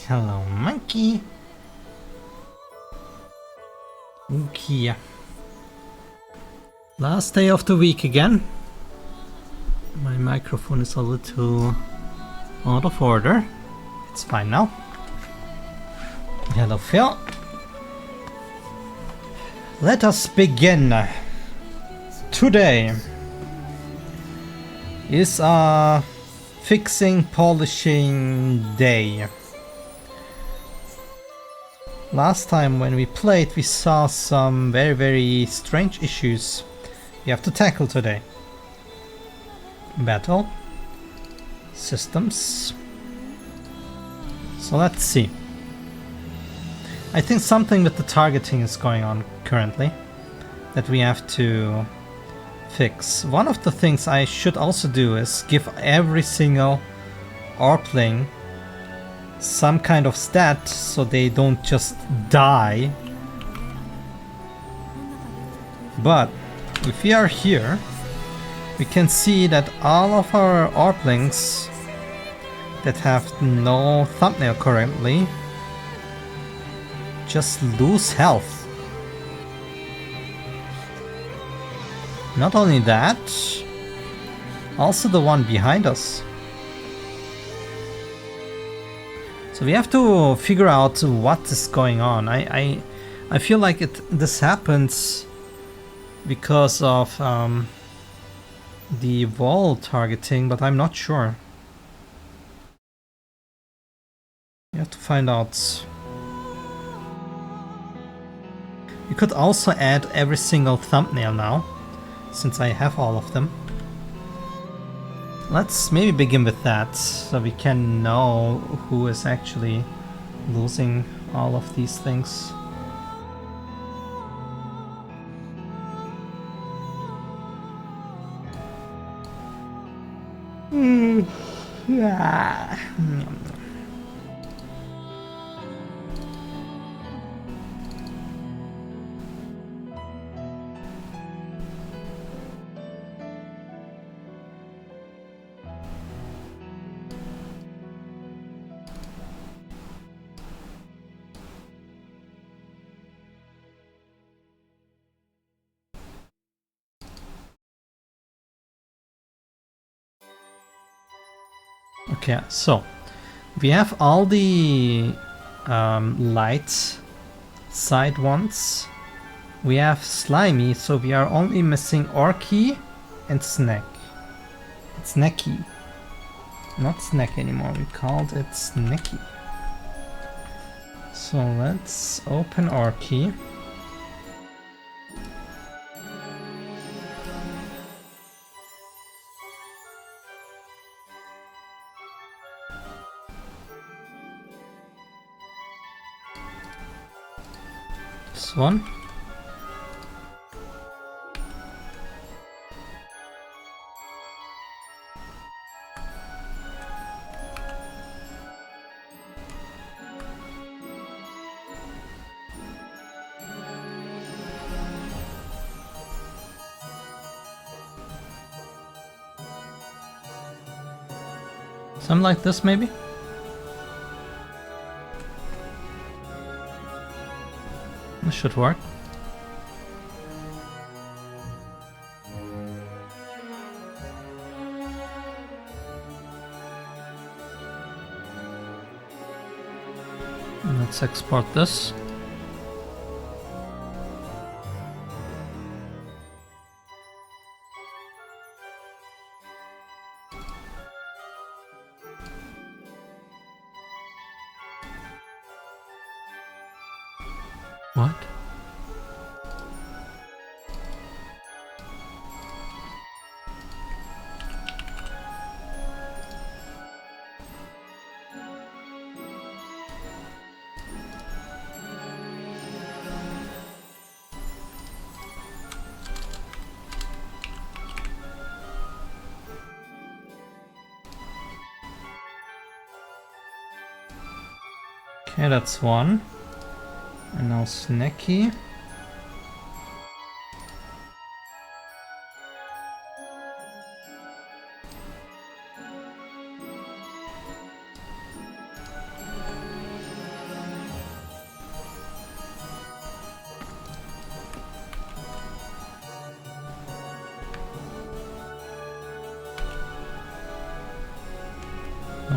Hello, monkey. Okay. Last day of the week again. My microphone is a little out of order. It's fine now. Hello, Phil. Let us begin. Today is a fixing polishing day. Last time when we played we saw some very strange issues we have to tackle today. Battle. Systems. So let's see. I think something with the targeting is going on currently that we have to fix. One of the things I should also do is give every single ARPling some kind of stat so they don't just die. But if we are here, we can see that all of our ARPlings that have no thumbnail currently just lose health. Not only that, also the one behind us. So we have to figure out what is going on. I feel like this happens because of the wall targeting, but I'm not sure. We have to find out. You could also add every single thumbnail now, since I have all of them. Let's maybe begin with that, so we can know who is actually losing all of these things. Yeah. Okay, so we have all the light side ones. We have Slimy, so we are only missing Orky and Snack. It's Snacky. Not Snack anymore, we called it Snacky. So let's open Orky. This one. Something like this, maybe? This should work. Let's export this. What? Okay, that's one. And now Snacky.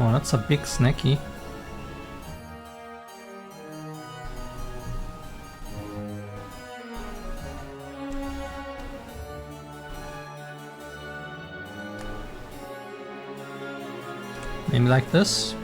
Oh, that's a big snacky. Maybe like this.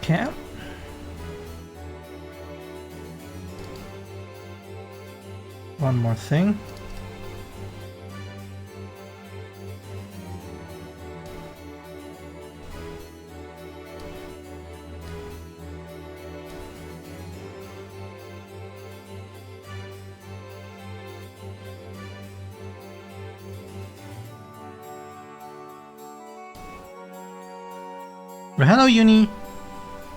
Okay. One more thing. Well, hello, Uni!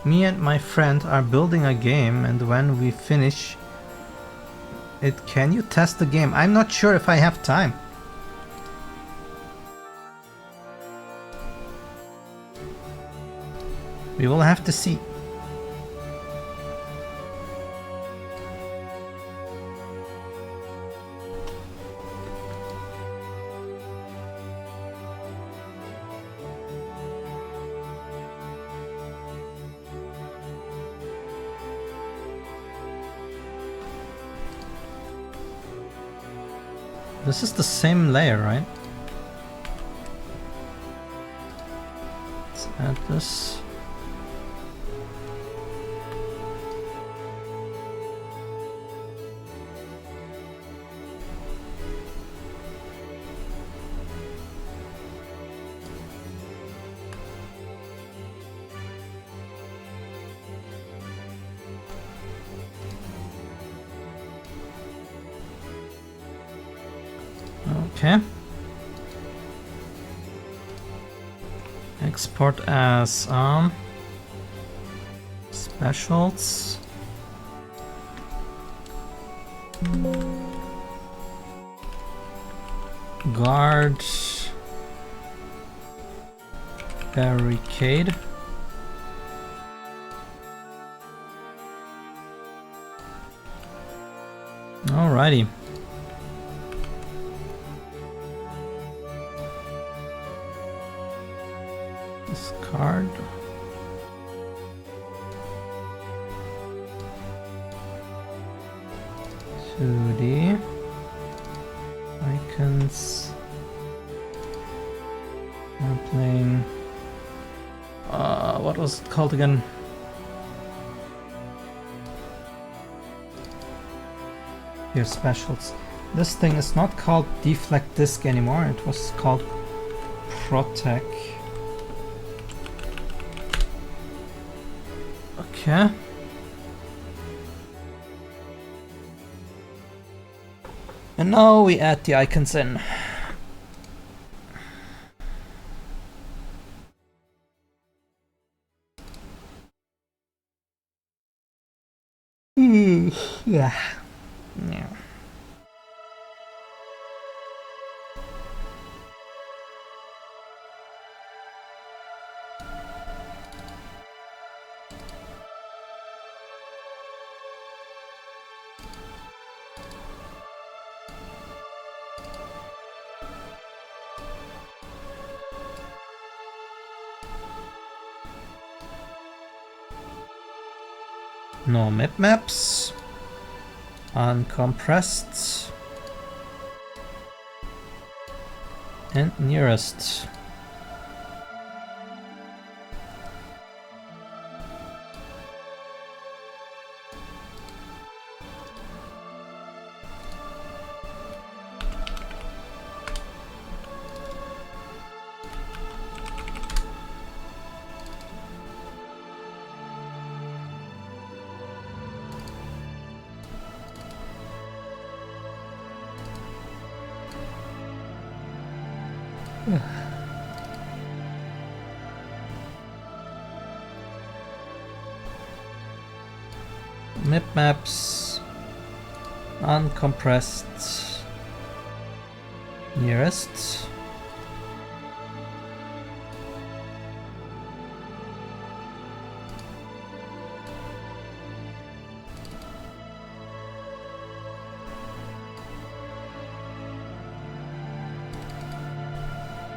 Me and my friend are building a game, and when we finish it, can you test the game? I'm not sure if I have time. We will have to see. This is the same layer, right? Let's add this. Okay. Export as specials. Guard. Barricade. Alrighty. Discard. The icons. I'm playing. What was it called again? Here, specials. This thing is not called deflect disk anymore. It was called protect. Okay. And now we add the icons in. Yeah. Yeah. No map maps. Uncompressed. And nearest. Map maps, uncompressed, nearest.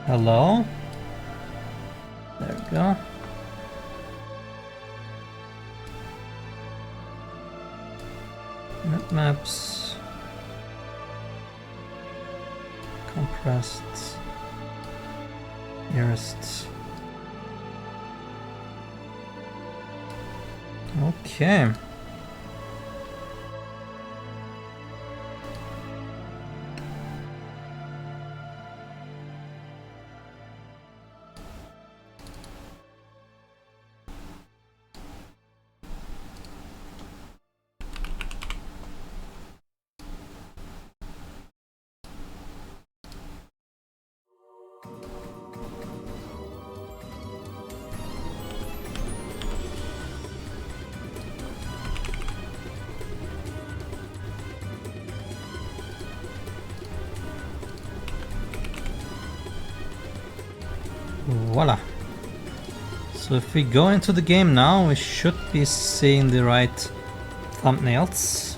Hello? There we go. Map maps. Compressed. Nearest. Okay. Voila. So if we go into the game now, we should be seeing the right thumbnails.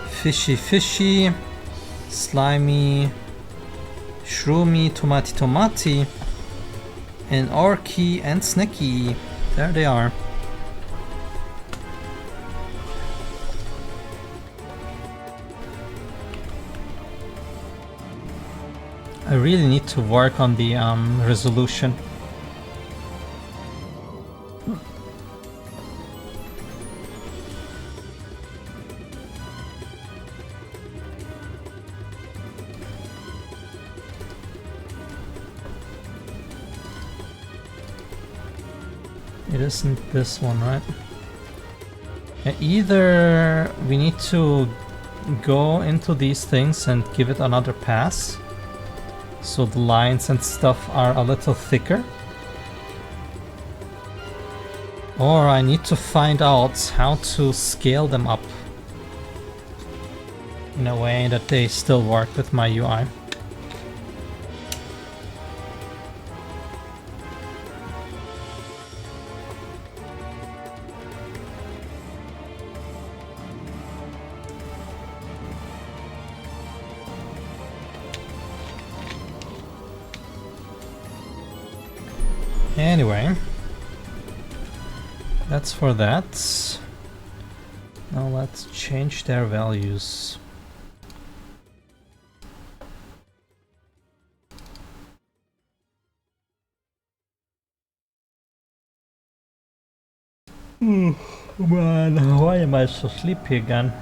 Fishy fishy, slimy, shroomy, tomati tomati, and orky and snacky. There they are. I really need to work on the resolution. It isn't this one, right? Either we need to go into these things and give it another pass, so the lines and stuff are a little thicker, or I need to find out how to scale them up in a way that they still work with my UI. Anyway, that's for that. Now let's change their values. Man, why am I so sleepy again?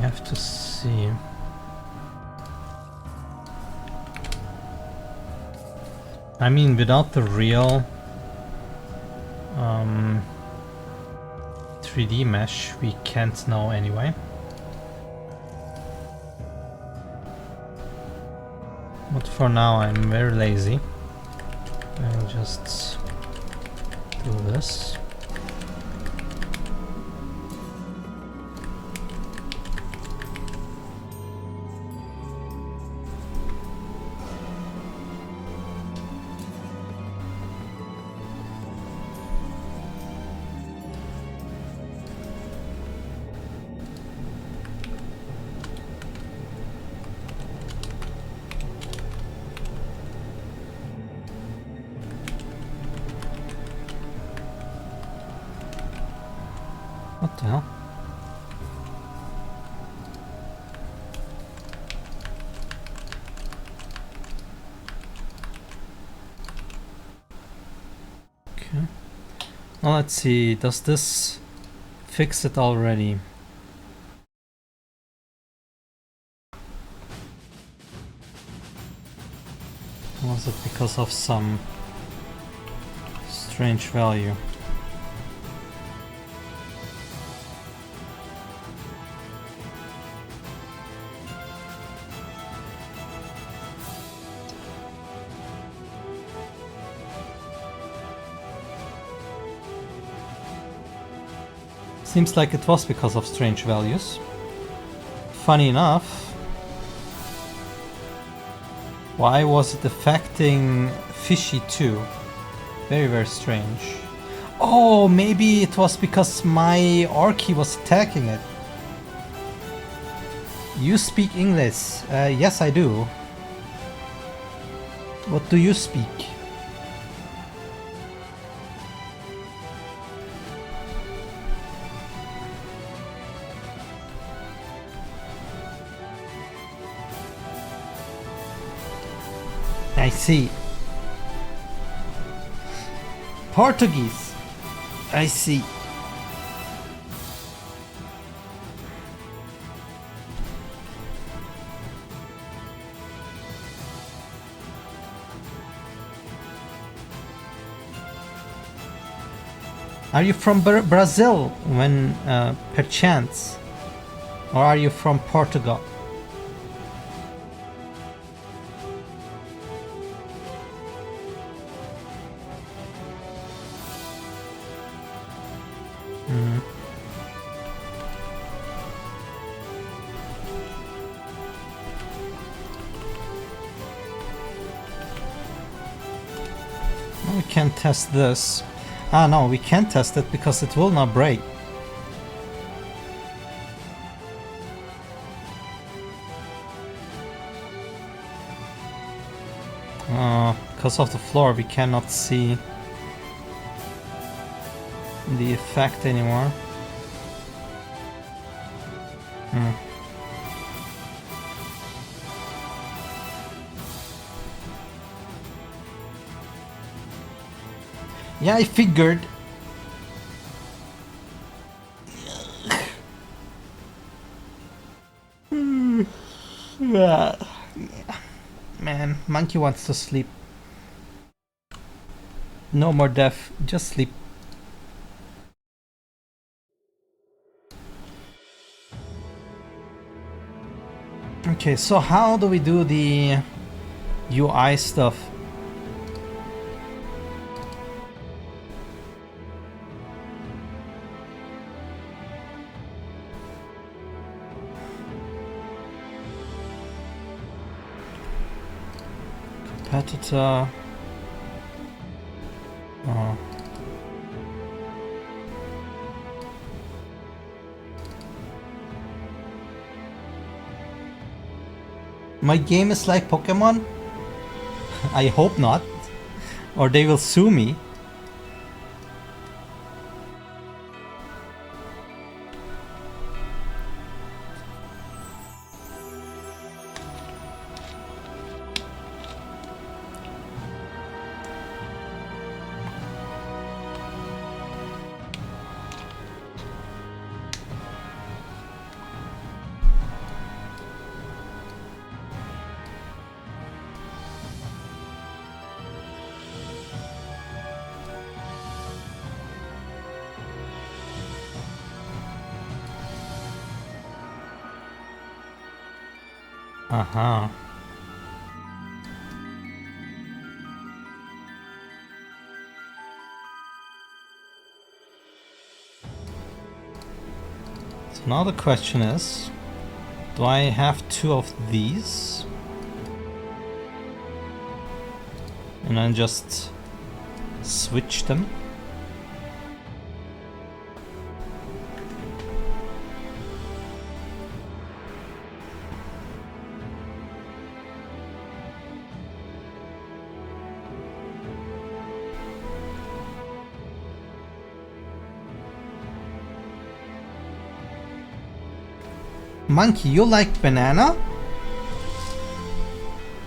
Have to see. I mean, without the real 3D mesh, we can't know anyway. But for now, I'm very lazy. And just do this. What the hell? Okay. Now let's see, does this fix it already? Was it because of some strange value? Seems like it was because of strange values. Funny enough, why was it affecting Fishy too? Very, very strange. Oh, maybe it was because my Orky was attacking it. You speak English? Yes, I do. What do you speak? I see. Portuguese. I see. Are you from Brazil when perchance? Or are you from Portugal? We can test this. Ah no, we can't test it because it will not break. Because of the floor we cannot see the effect anymore. Yeah, I figured. Yeah. Man, monkey wants to sleep. No more death, just sleep. Okay, so how do we do the UI stuff? Competitor. Oh. My game is like Pokemon? I hope not. Or they will sue me. Uh-huh. So now the question is, do I have 2 of these? And then just switch them. Monkey, you like banana?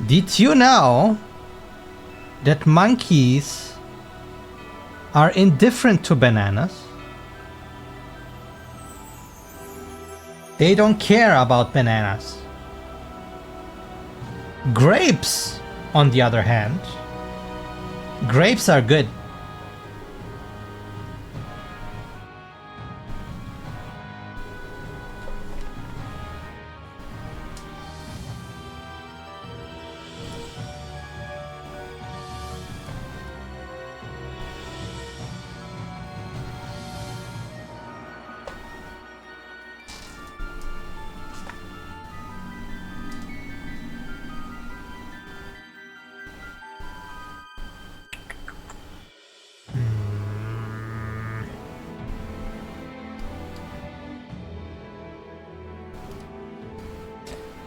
Did you know that monkeys are indifferent to bananas? They don't care about bananas. Grapes, on the other hand, grapes are good.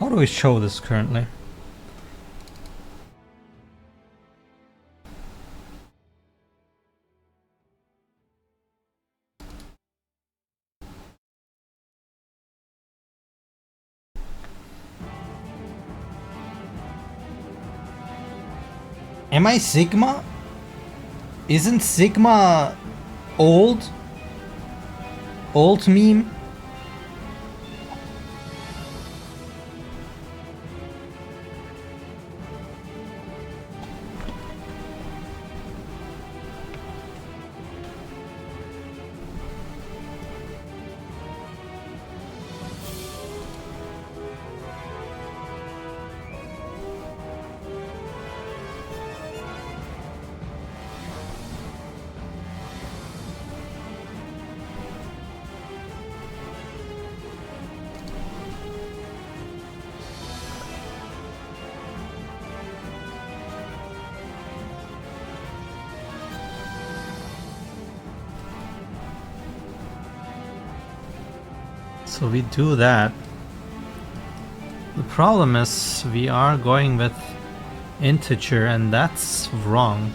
How do we show this currently? Am I Sigma? Isn't Sigma old? Old meme? So we do that. The problem is we are going with integer and that's wrong.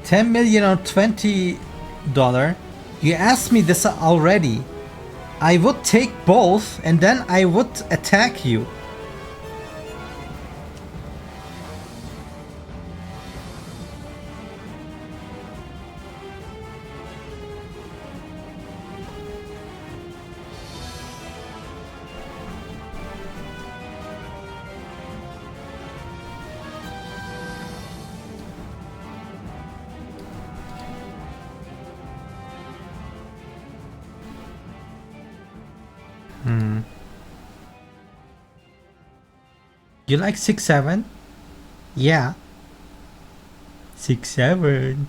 $10 million or $20? You asked me this already. I would take both and then I would attack you. You like 6-7? Yeah. 6-7.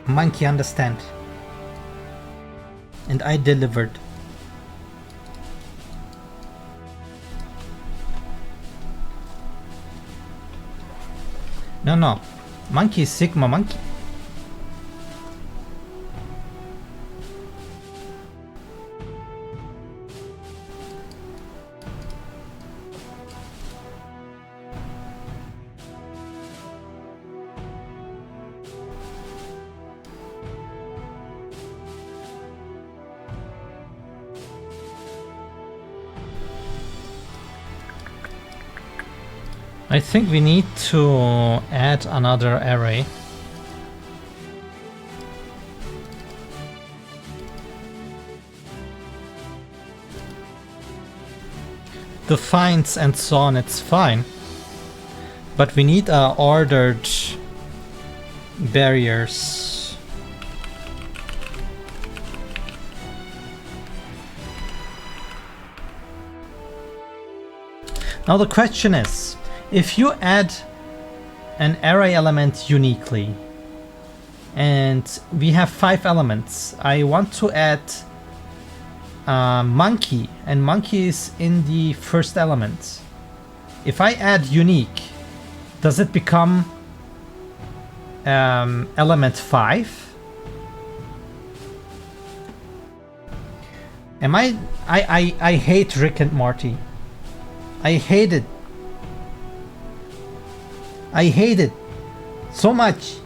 Monkey understand. And I delivered. No. Monkey is Sigma monkey. I think we need to add another array. The finds and so on, it's fine. But we need ordered barriers. Now the question is, if you add an array element uniquely, and we have 5 elements, I want to add monkey, and monkey is in the first element. If I add unique, does it become element 5? Am I hate Rick and Morty. I hate it. I hate it so much.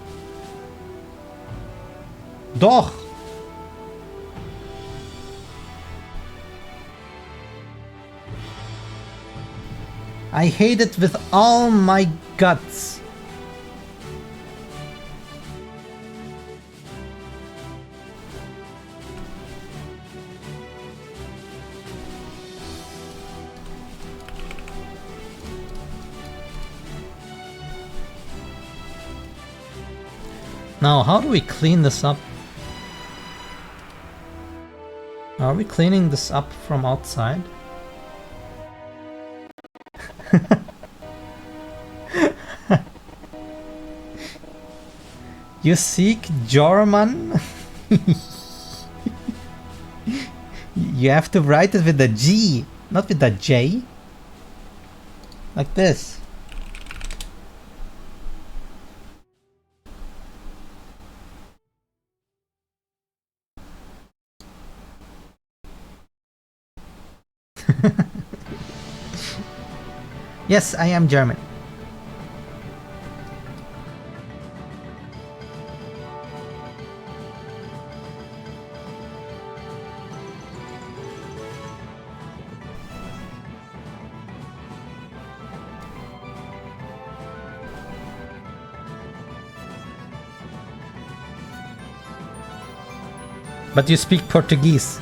Doch. I hate it with all my guts. Now, how do we clean this up? Are we cleaning this up from outside? You seek German? You have to write it with a G, not with a J. Like this. Yes, I am German. But you speak Portuguese.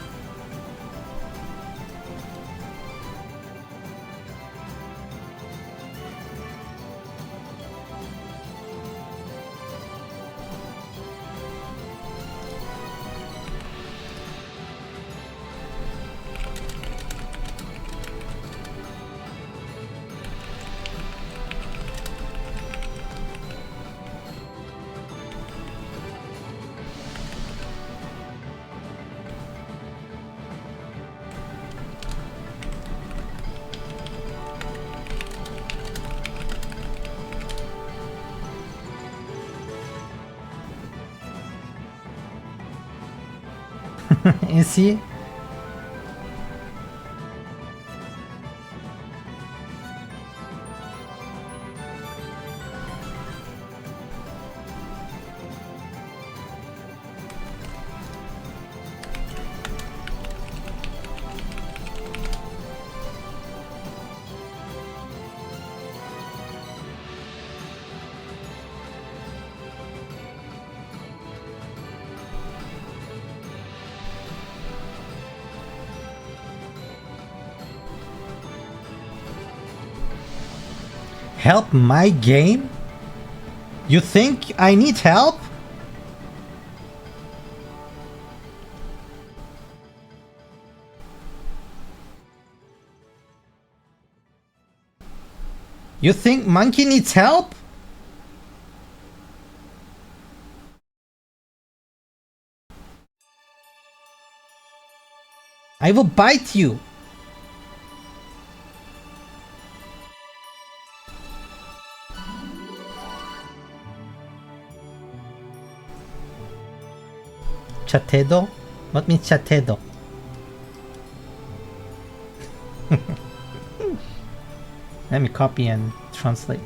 Is he? Help my game? You think I need help? You think Monkey needs help? I will bite you. Chatedo? What means chatedo? Let me copy and translate.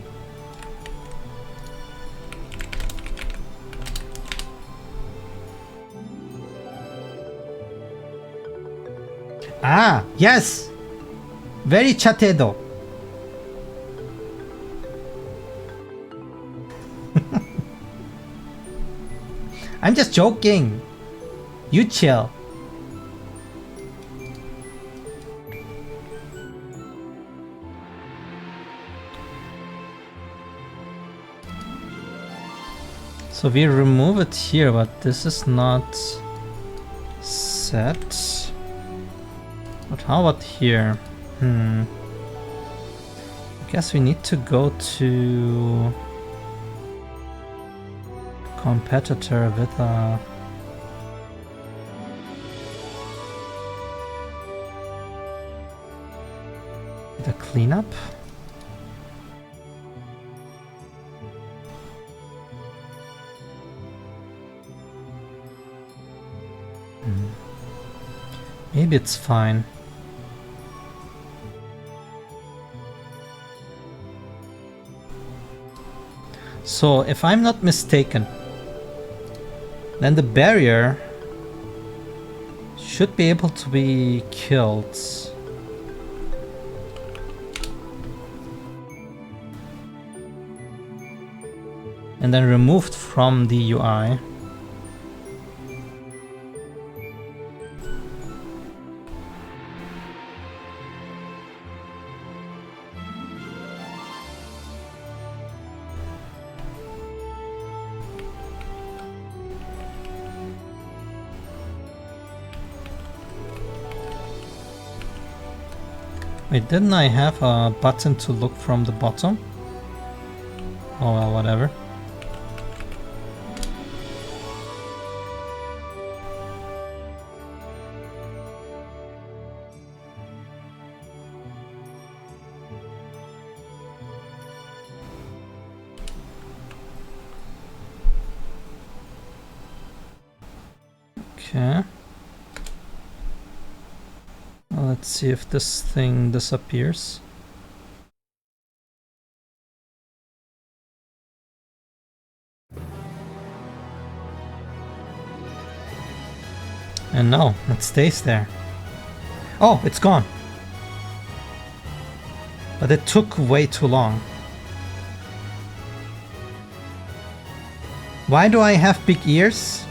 Ah, yes! Very chatedo. I'm just joking. You chill. So we remove it here, but this is not set. But how about here? I guess we need to go to competitor with a cleanup. Maybe it's fine. So, if I'm not mistaken, then the barrier should be able to be killed. And then removed from the UI. Wait, didn't I have a button to look from the bottom? Oh well, whatever. Okay. Well, let's see if this thing disappears. And no, it stays there. Oh, it's gone. But it took way too long. Why do I have big ears?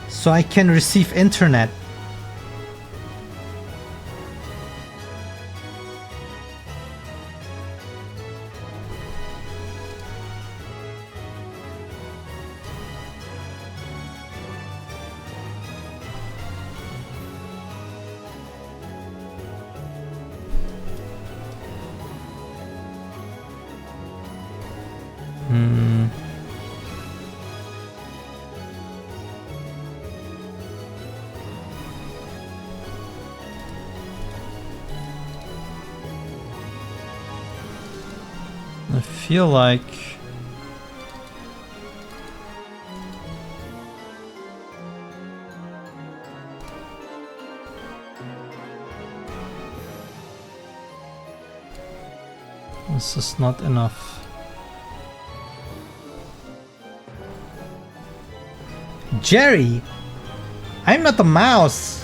So I can receive internet. I feel like this is not enough. Jerry! I'm not a mouse!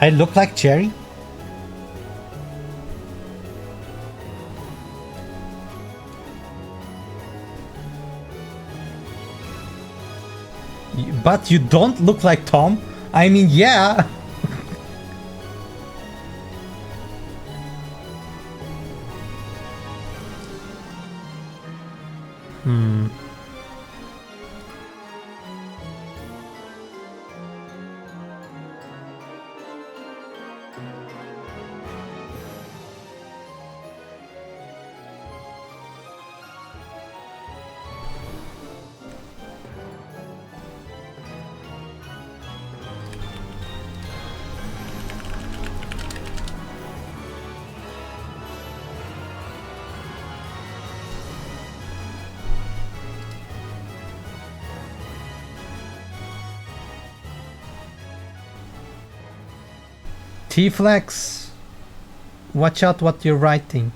I look like Jerry? But you don't look like Tom? I mean, yeah. T-Flex, watch out what you're writing.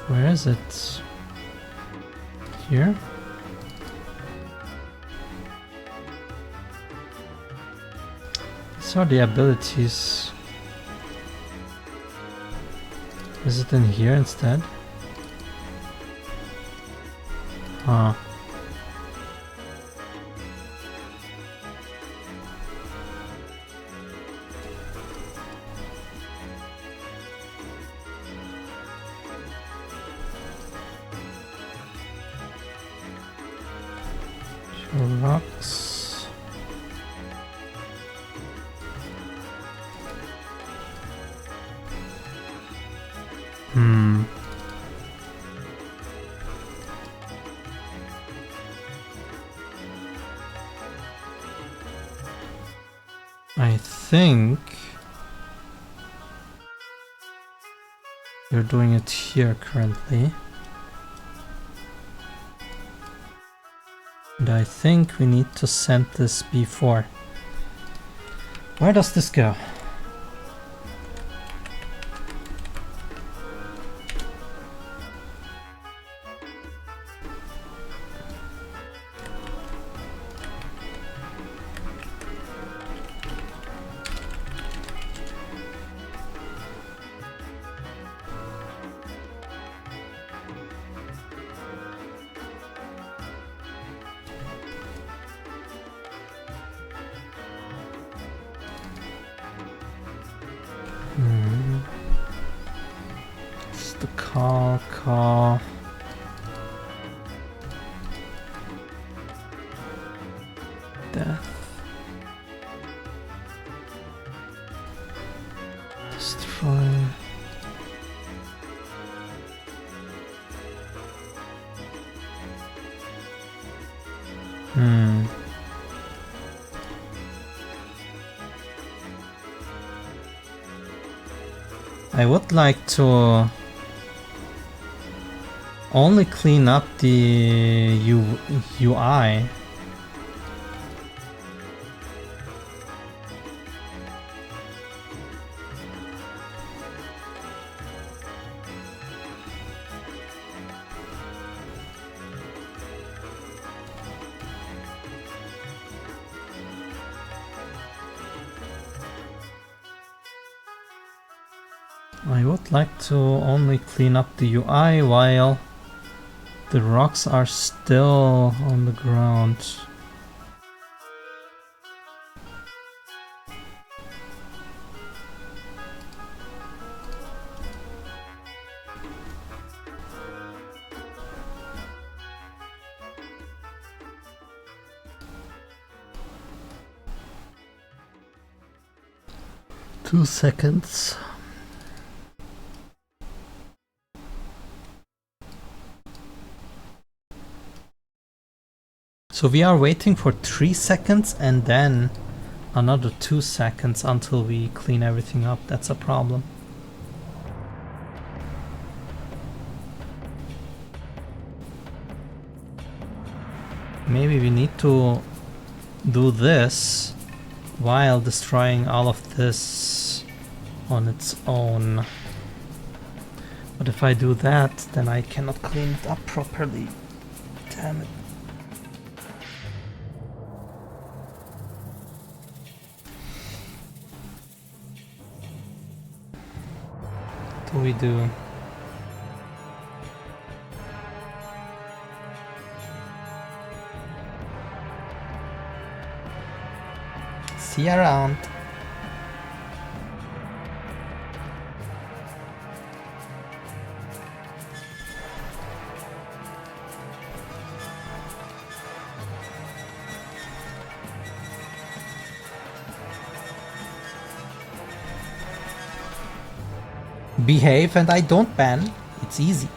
Where is it? Here? These are the abilities. Is it in here instead? Huh. Rocks. I think you're doing it here currently. And I think we need to send this before. Where does this go? It's the call. Death. Destroy. I would like to only clean up the UI. I would like to only clean up the UI while the rocks are still on the ground. Two seconds. So we are waiting for 3 seconds and then another 2 seconds until we clean everything up. That's a problem. Maybe we need to do this while destroying all of this on its own. But if I do that, then I cannot clean it up properly. Damn it. What do we do? See you around. Behave and I don't ban. It's easy.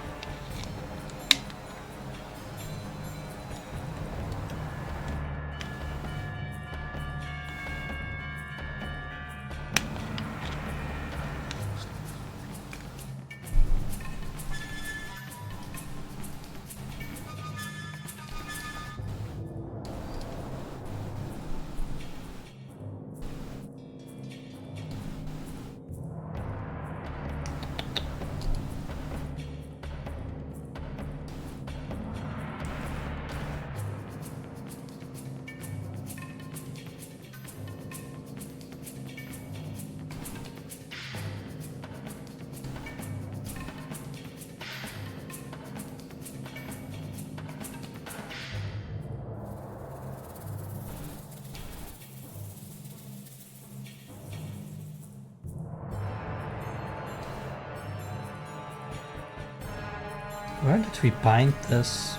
Where did we bind this?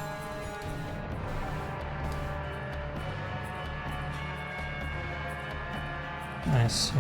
I see.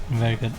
Very good.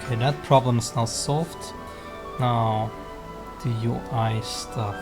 Okay, that problem is now solved. Now, the UI stuff.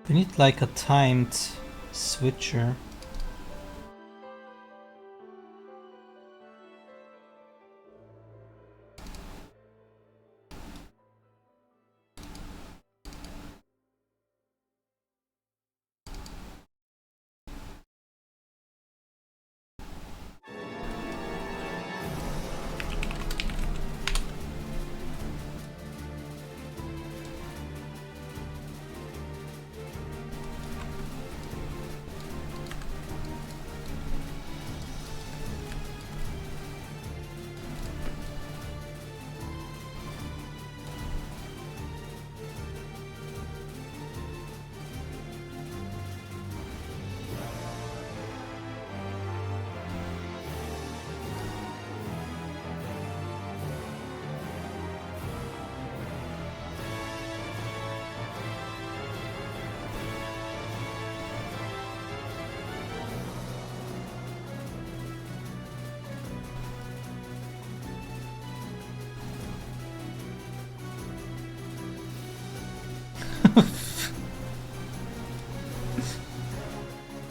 We need like a timed switcher.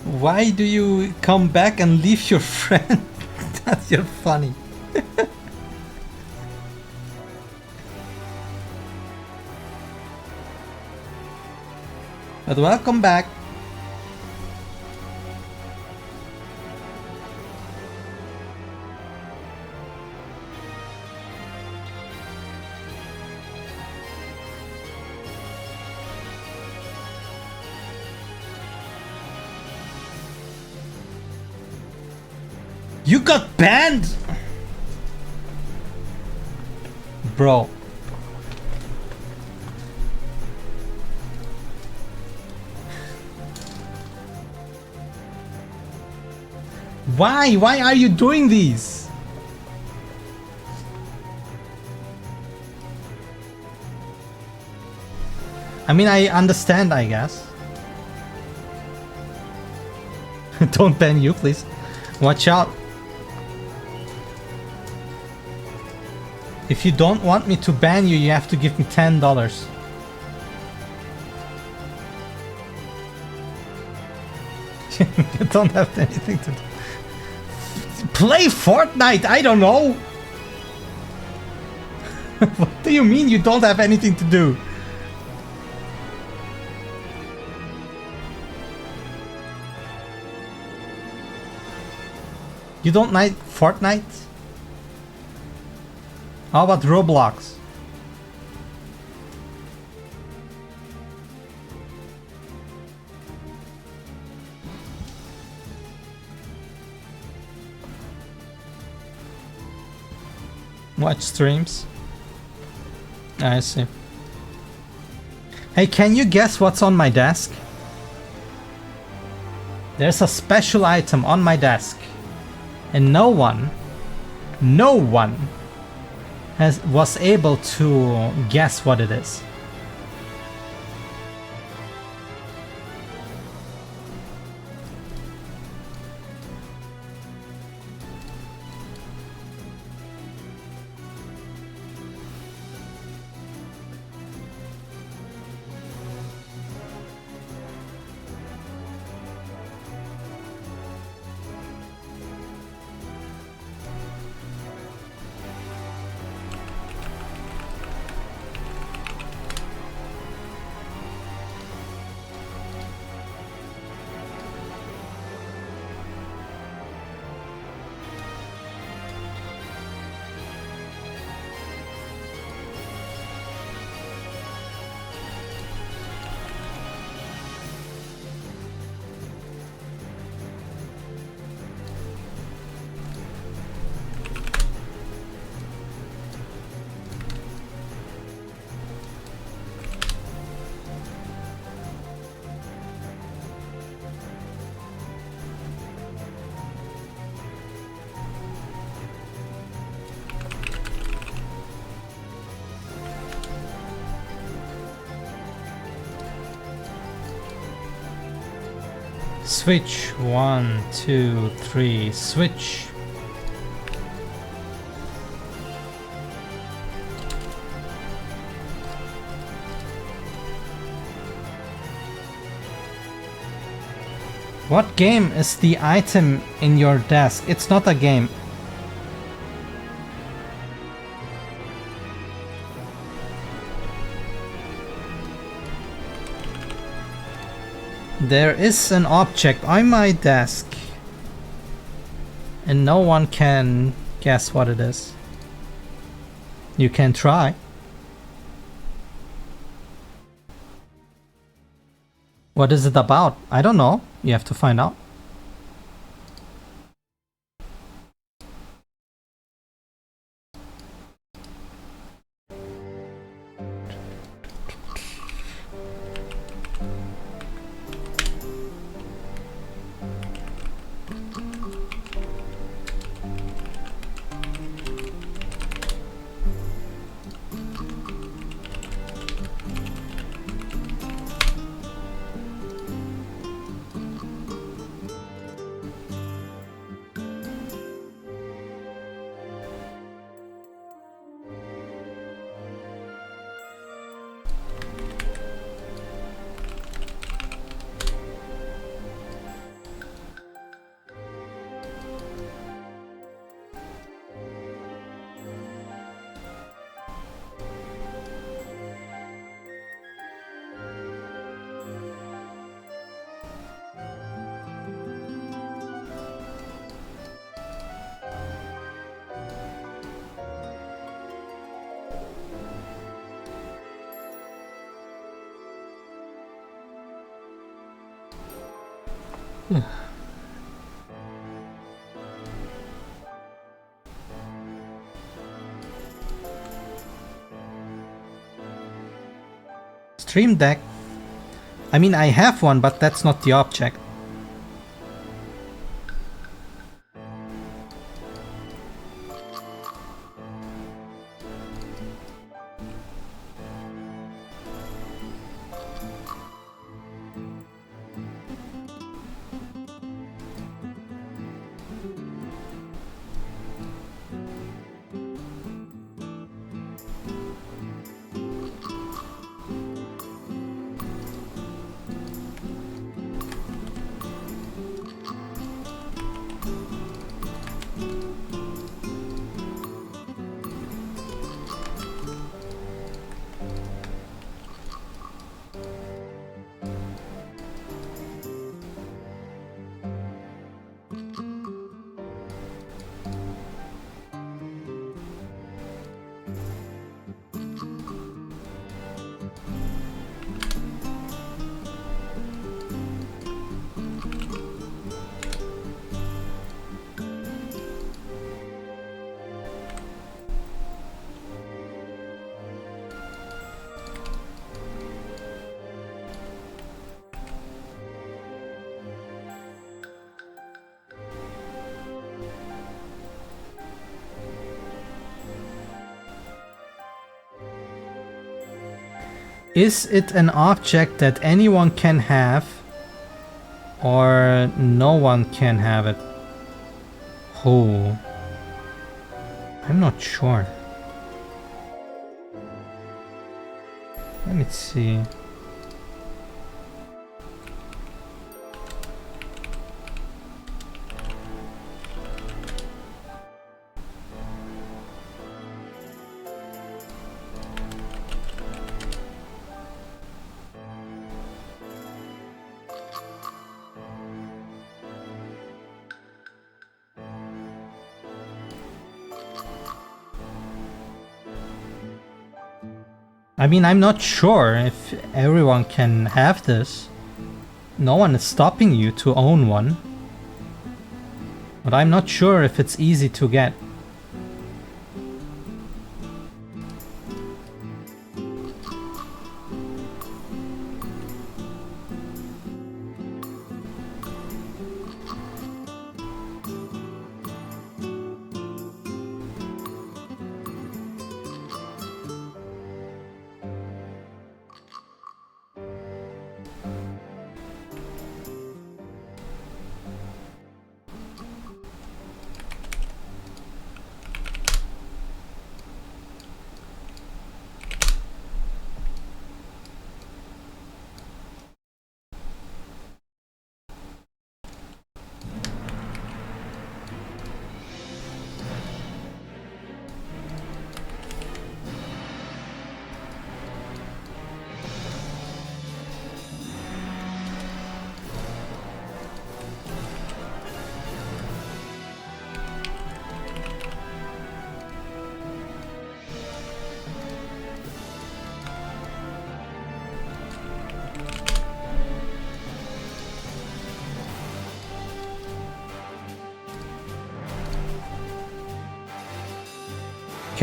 Why do you come back and leave your friend? That's you're funny. But welcome back. You got banned? Bro. Why? Why are you doing these? I mean, I understand, I guess. Don't ban you, please. Watch out. If you don't want me to ban you, you have to give me $10. You don't have anything to do. Play Fortnite, I don't know. What do you mean you don't have anything to do? You don't like Fortnite? How about Roblox? Watch streams. I see. Hey, can you guess what's on my desk? There's a special item on my desk. And no one was able to guess what it is. Switch. 1, 2, 3. Switch. What game is the item in your desk? It's not a game. There is an object on my desk and no one can guess what it is. You can try. What is it about? I don't know. You have to find out. Stream Deck. I mean, I have one, but that's not the object. Is it an object that anyone can have, or no one can have it? Oh, I'm not sure. Let me see. I mean, I'm not sure if everyone can have this. No one is stopping you to own one. But I'm not sure if it's easy to get.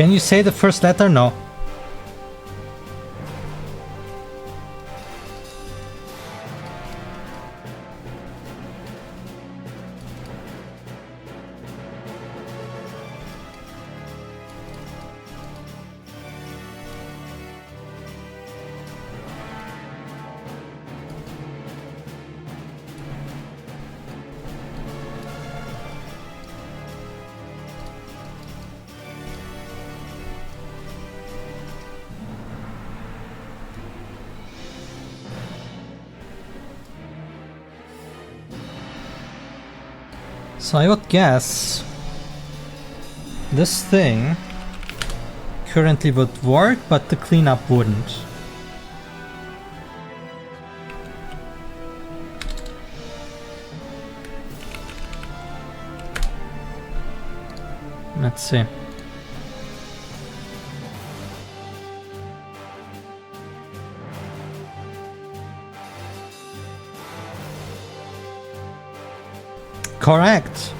Can you say the first letter? No. So I would guess this thing currently would work, but the cleanup wouldn't. Let's see. Correct.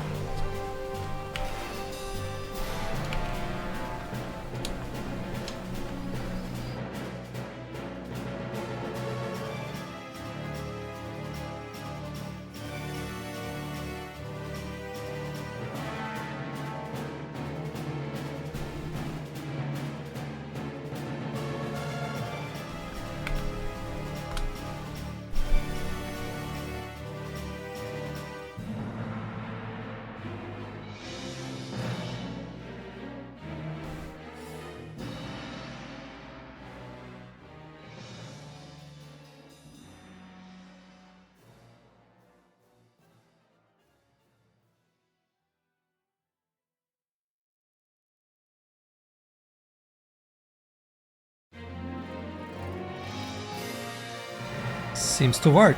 Seems to work.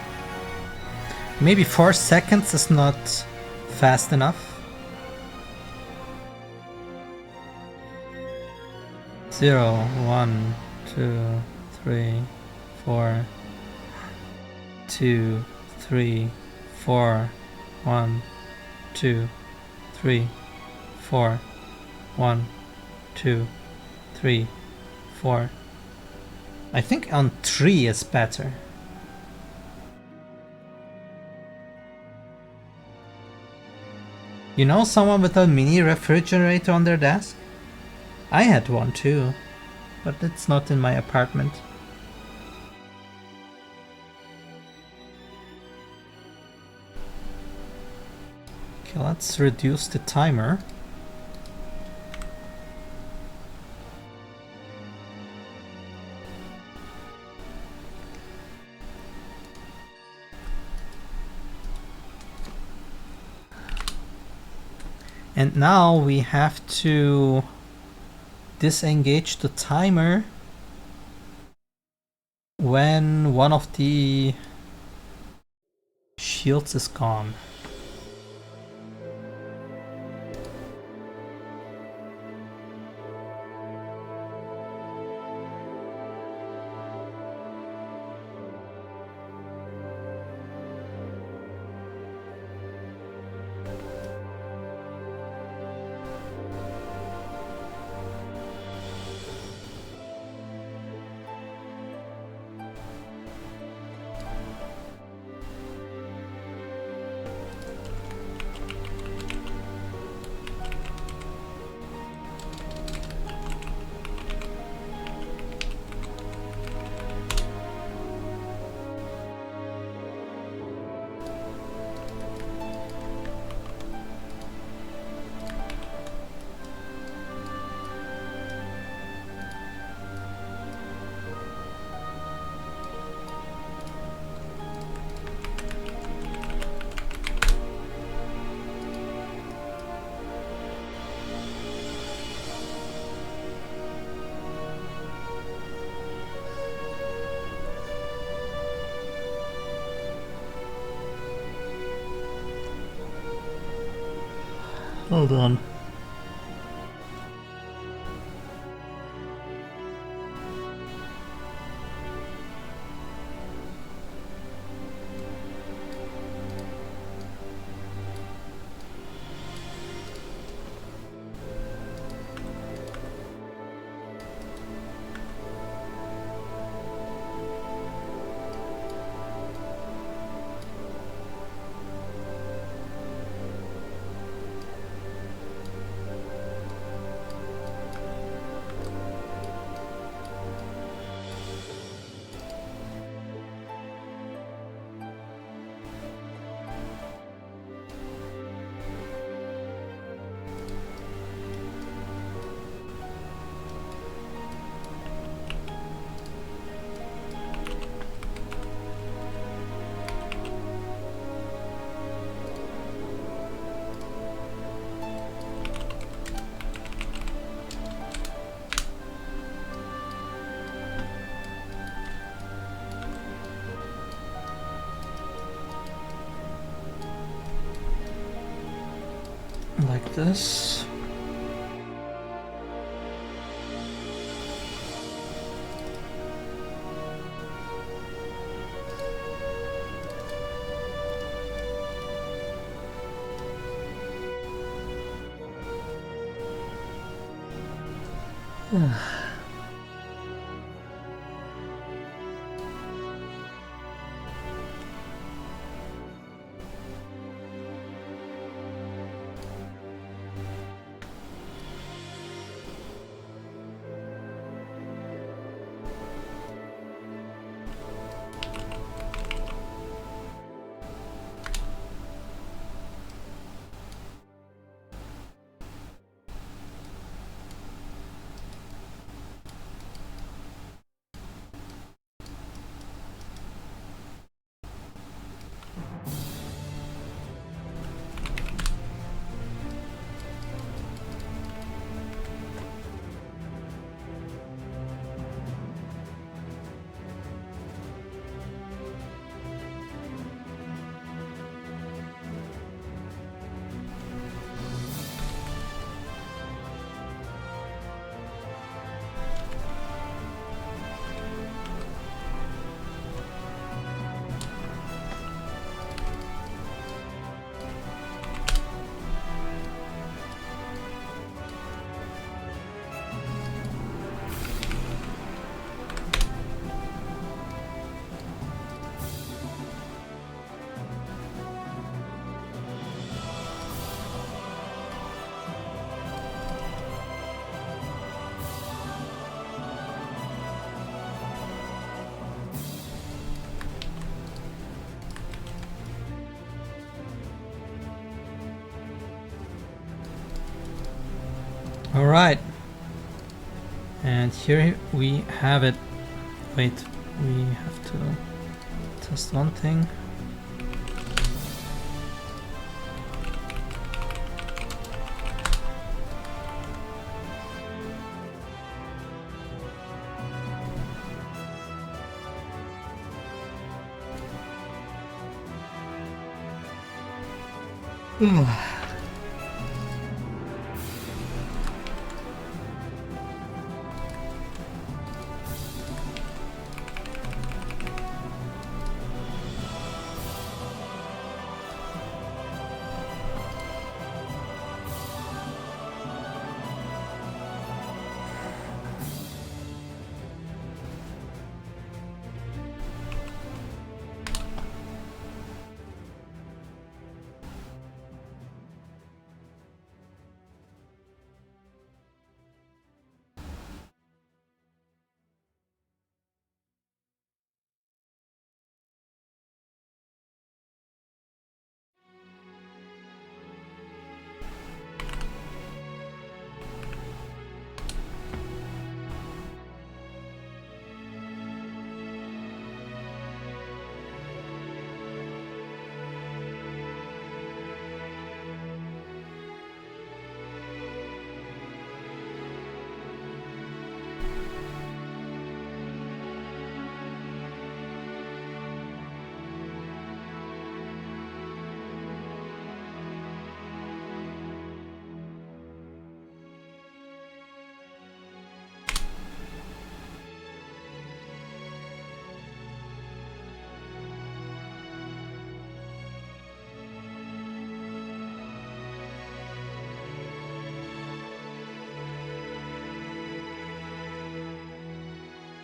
Maybe 4 seconds is not fast enough. 0, 1, 2, 3, 4, 2, 3, 4, 1, 2, 3, 4, 1, 2, 3, 4. I think on 3 is better. You know someone with a mini refrigerator on their desk? I had one too, but it's not in my apartment. Okay, let's reduce the timer. And now we have to disengage the timer when one of the shields is gone. Hold on. Like this. All right, and here we have it. Wait, we have to test one thing.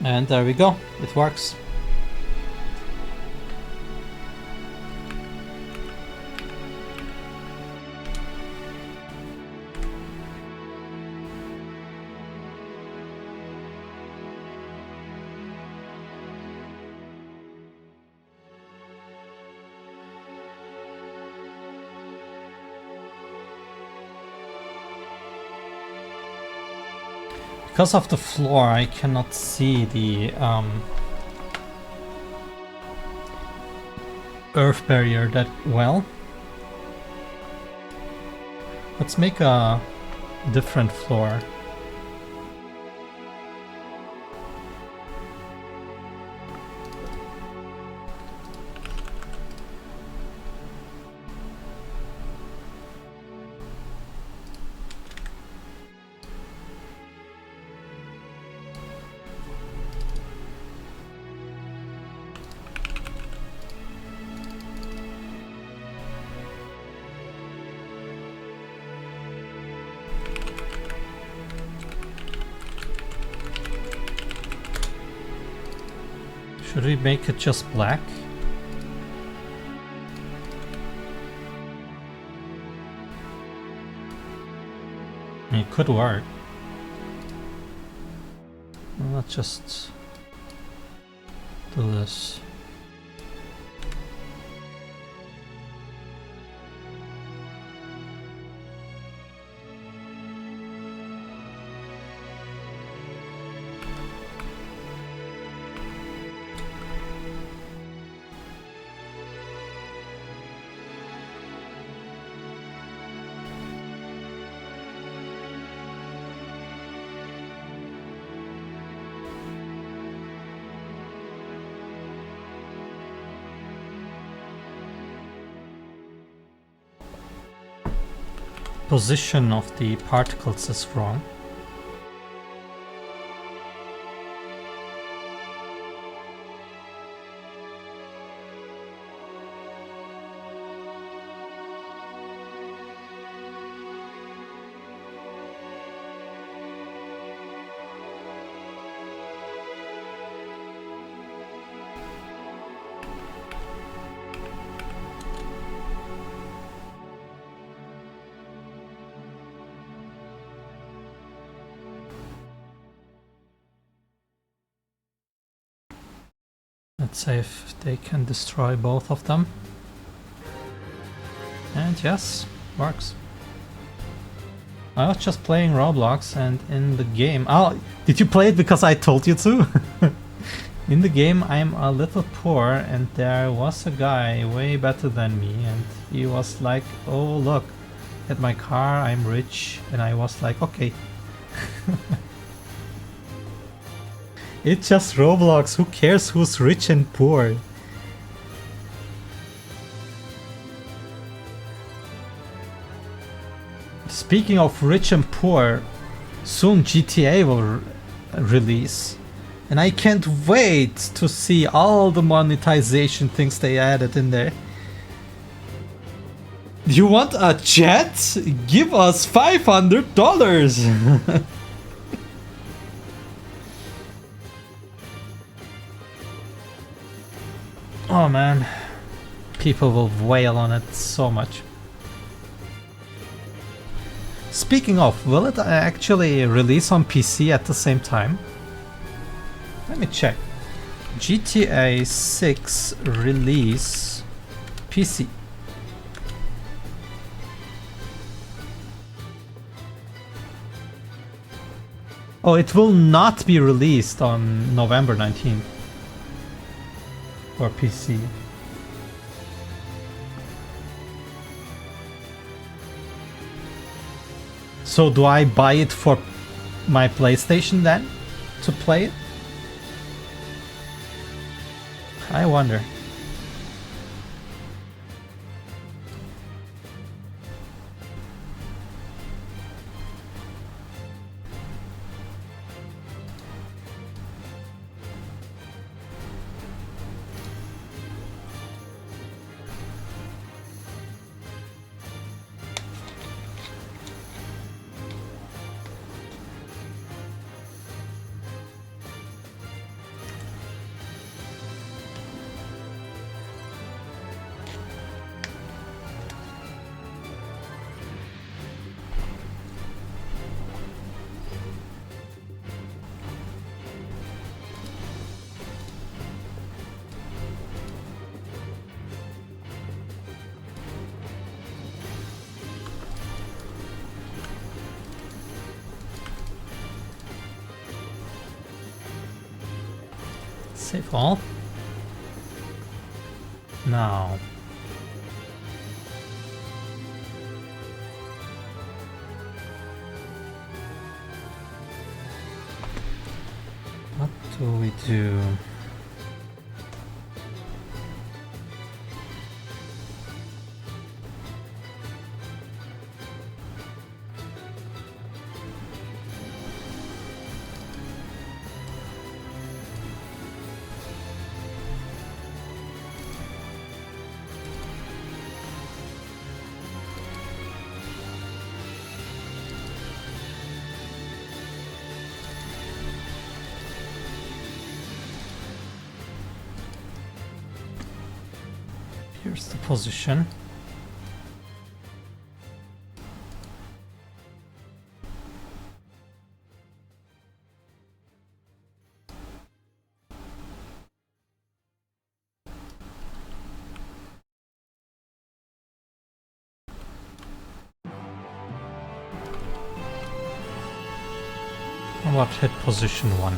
And there we go, it works. Because of the floor, I cannot see the earth barrier that well. Let's make a different floor. Should we make it just black? It could work. Well, let's just do this. Position of the particles is wrong. Let's see if they can destroy both of them. And yes, works. I was just playing Roblox and in the game... Oh, did you play it because I told you to? In the game I'm a little poor and there was a guy way better than me and he was like, oh look at my car, I'm rich, and I was like, okay. It's just Roblox, who cares who's rich and poor? Speaking of rich and poor, soon GTA will release. And I can't wait to see all the monetization things they added in there. You want a jet? Give us $500! Oh man, people will wail on it so much. Speaking of, will it actually release on PC at the same time? Let me check. GTA 6 release PC. Oh, it will not be released on November 19th. For PC. So do I buy it for my PlayStation then? To play it? I wonder. Save all. Now. What do we do? Here's the position. How about hit position 1?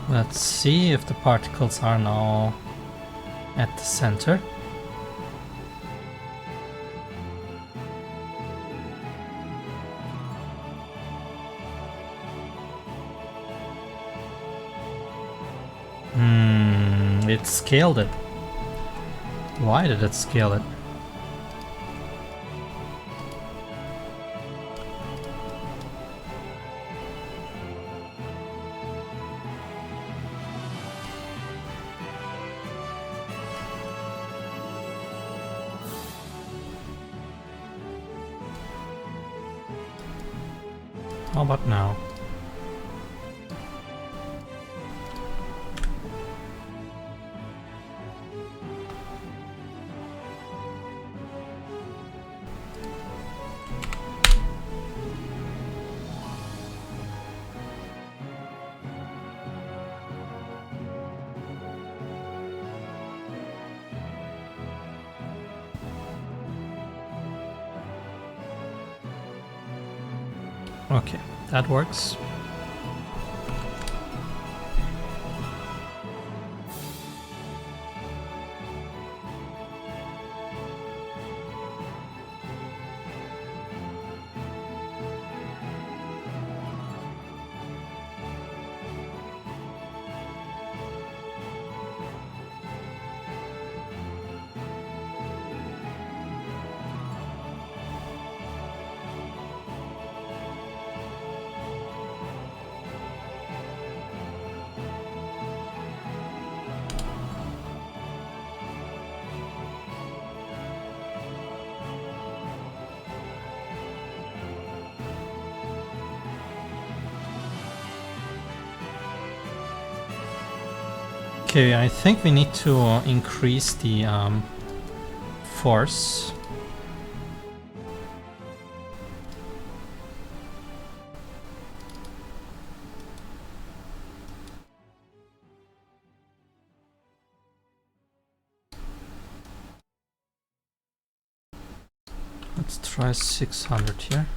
Let's see if the particles are now at the center. It scaled it. Why did it scale it? How about now? Okay, that works. Okay, I think we need to increase the force. Let's try 600 here.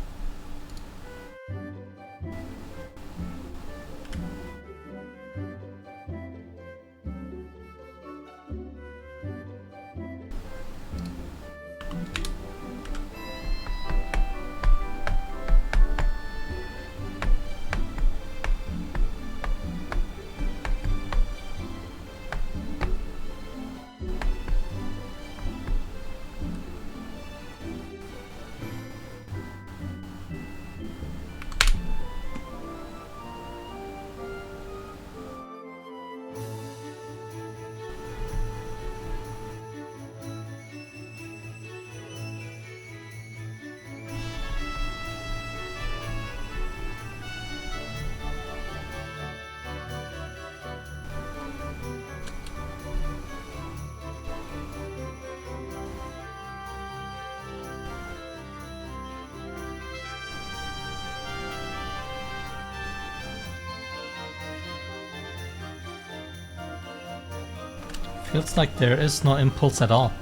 Feels like there is no impulse at all.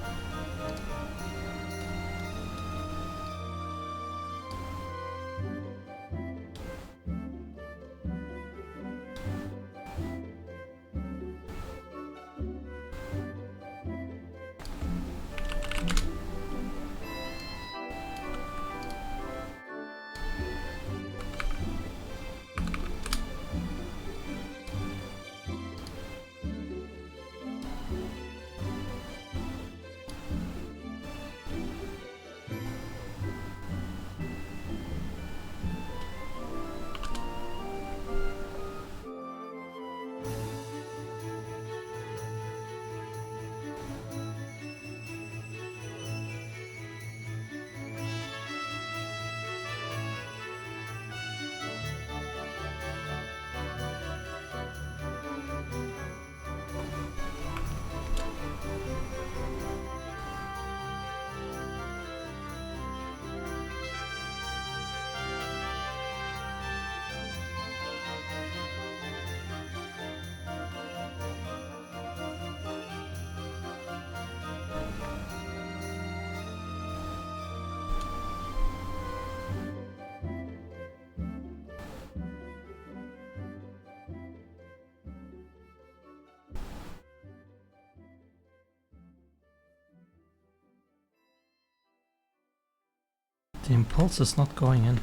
The impulse is not going in.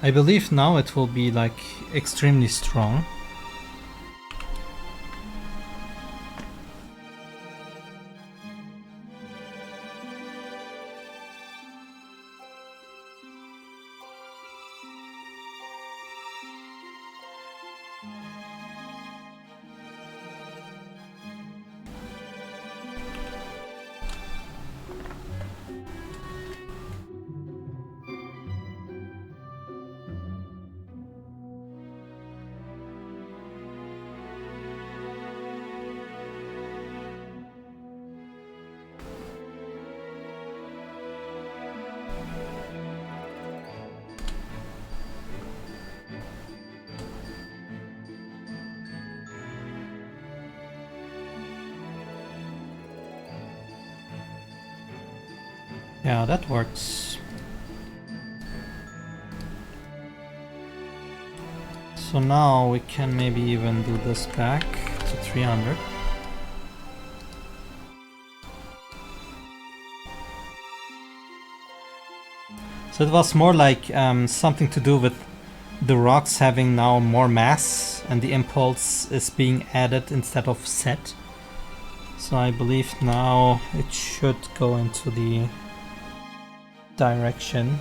I believe now it will be like extremely strong. Yeah, that works. So now we can maybe even do this back to 300. So it was more like something to do with the rocks having now more mass and the impulse is being added instead of set. So I believe now it should go into the direction.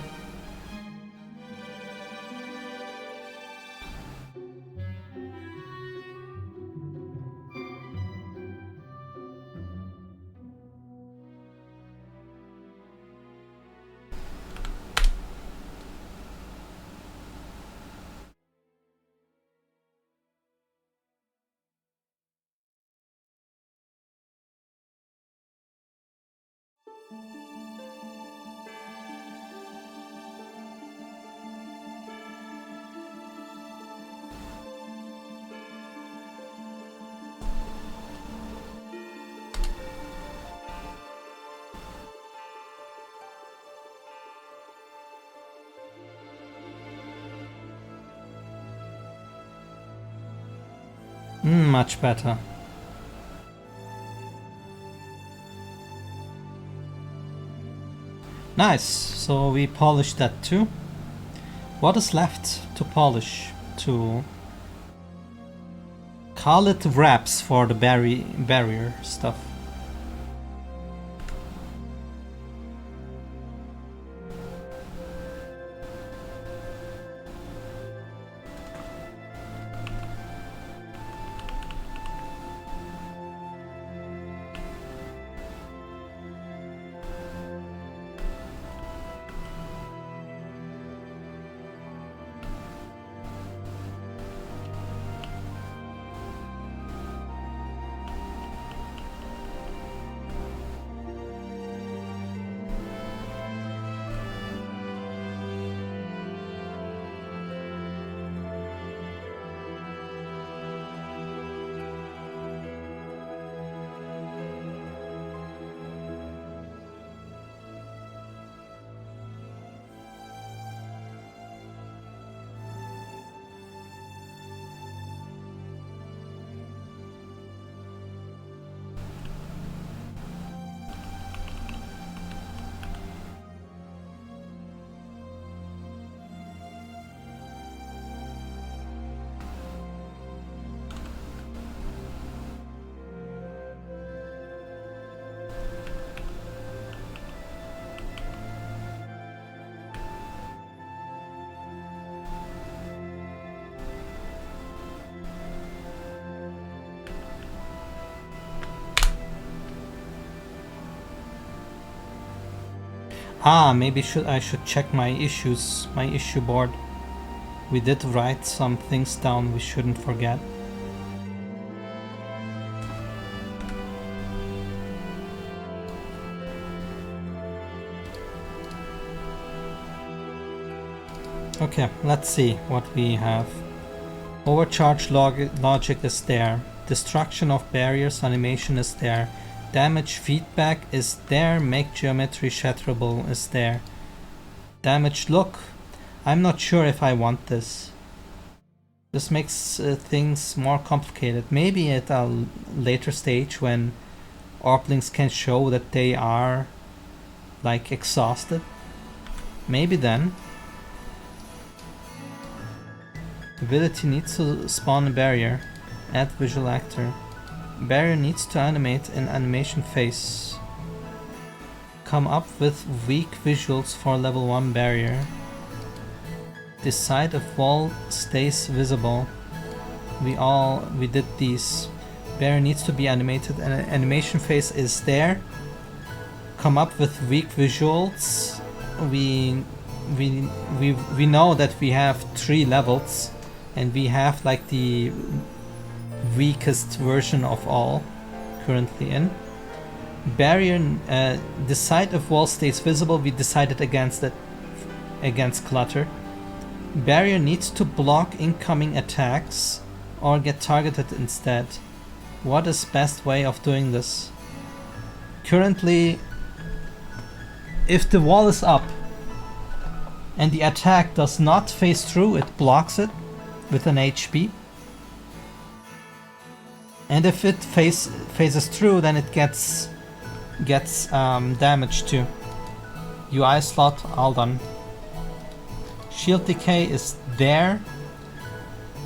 Much better. Nice, so we polished that too. What is left to polish? To call it wraps for the barrier stuff. Ah, maybe I should check my issues, my issue board. We did write some things down we shouldn't forget. Okay, let's see what we have. Overcharge logic is there. Destruction of barriers animation is there. Damage feedback is there. Make geometry shatterable is there. Damage look. I'm not sure if I want this. This makes things more complicated. Maybe at a later stage when Orplings can show that they are like exhausted. Maybe then. Ability needs to spawn a barrier. Add visual actor. Barrier needs to animate in animation phase. Come up with weak visuals for level 1 barrier. Decide if wall stays visible. We did these. Barrier needs to be animated and animation phase is there. Come up with weak visuals. We know that we have 3 levels and we have like the weakest version of all currently in. Barrier, decide if wall stays visible. We decided against it, against clutter. Barrier needs to block incoming attacks or get targeted instead. What is best way of doing this? Currently, if the wall is up and the attack does not phase through, it blocks it with an HP. And if it phases through, then it gets damage too. UI slot, all done. Shield decay is there.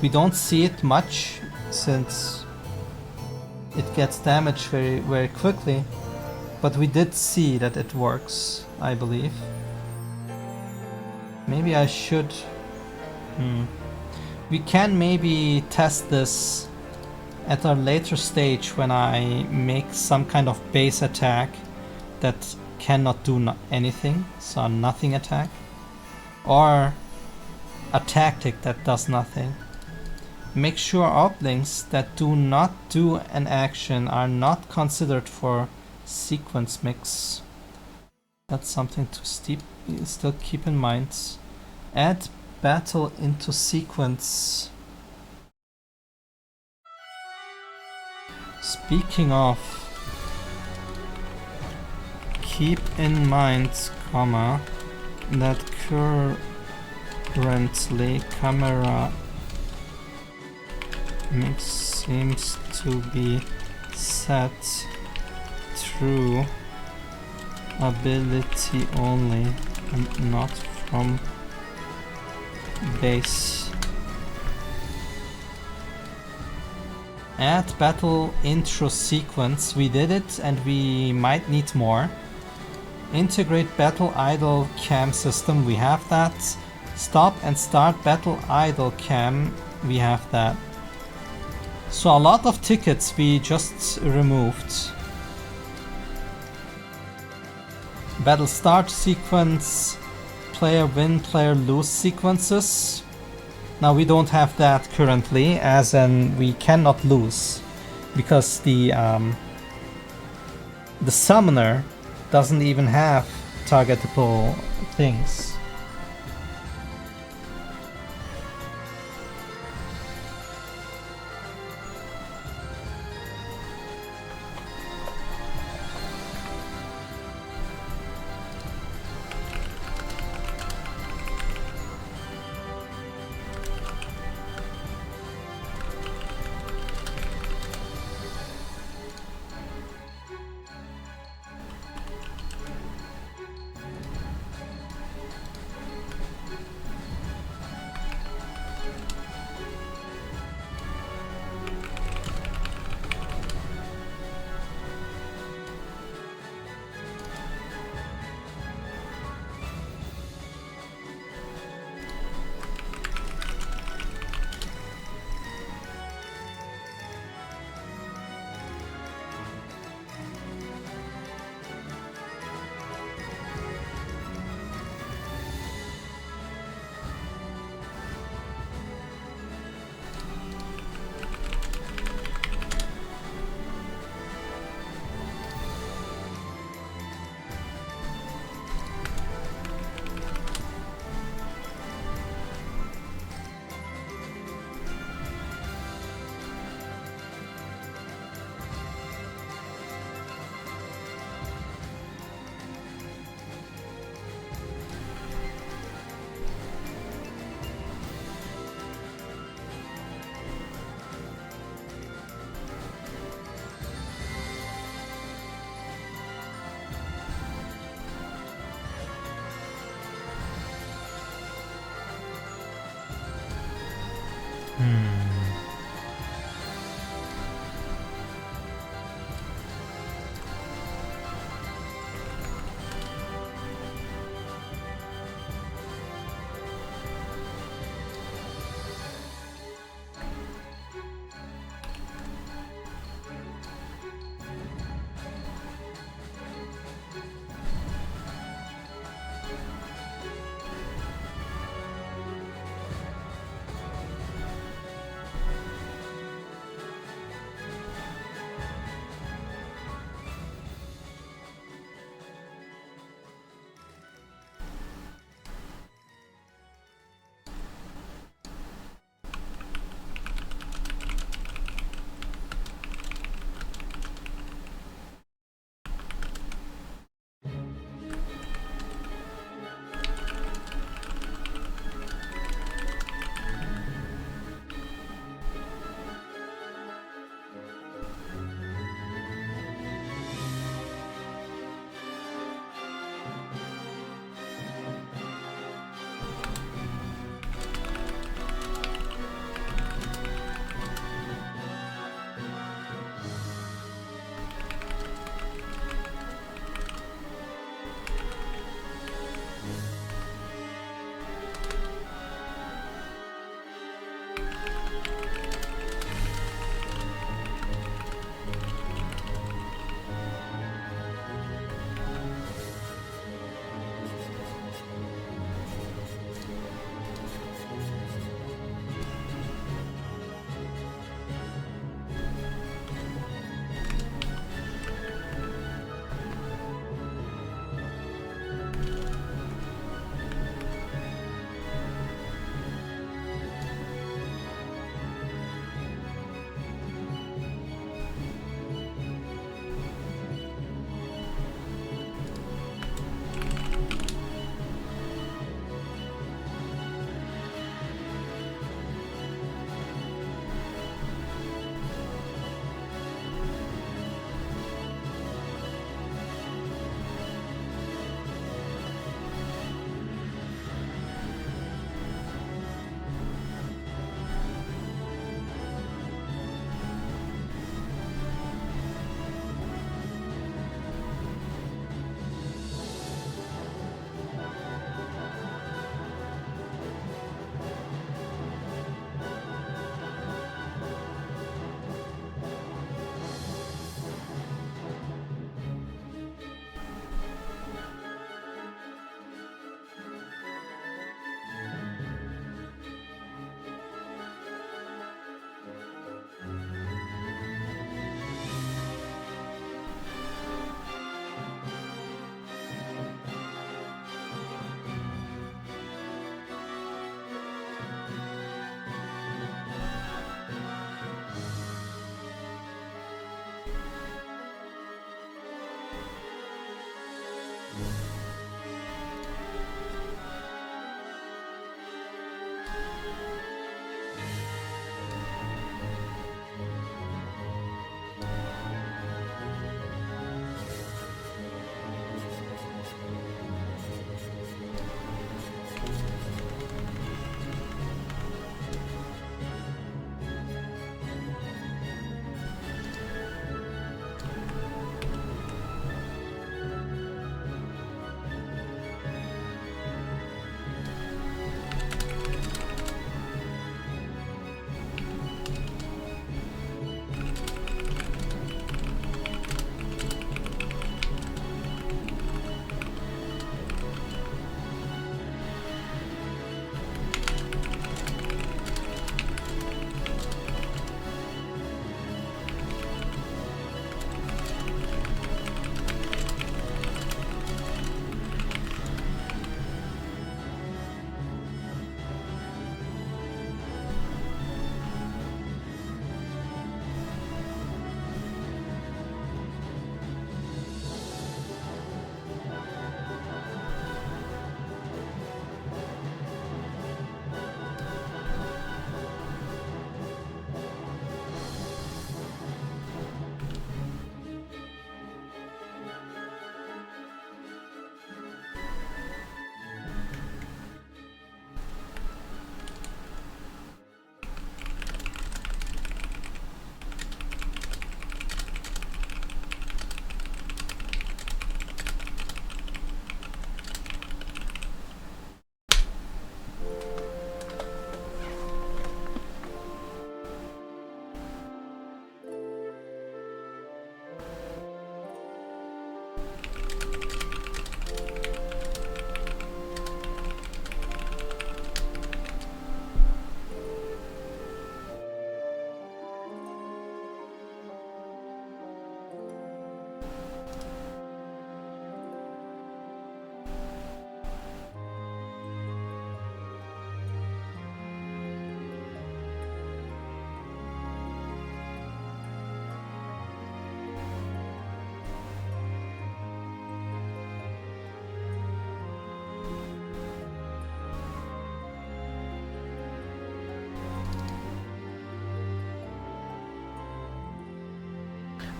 We don't see it much since it gets damage very, very quickly. But we did see that it works, I believe. Maybe I should... We can maybe test this at a later stage when I make some kind of base attack that cannot do anything, so a nothing attack. Or a tactic that does nothing. Make sure Orplings that do not do an action are not considered for sequence mix. That's something to still keep in mind. Add battle into sequence. Speaking of, keep in mind, comma, that currently camera mix seems to be set through ability only and not from base. Add battle intro sequence. We did it and we might need more. Integrate battle idle cam system. We have that. Stop and start battle idle cam. We have that. So a lot of tickets we just removed. Battle start sequence, player win, player lose sequences. Now we don't have that currently, as in we cannot lose because the summoner doesn't even have targetable things.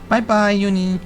Bye bye, Uni.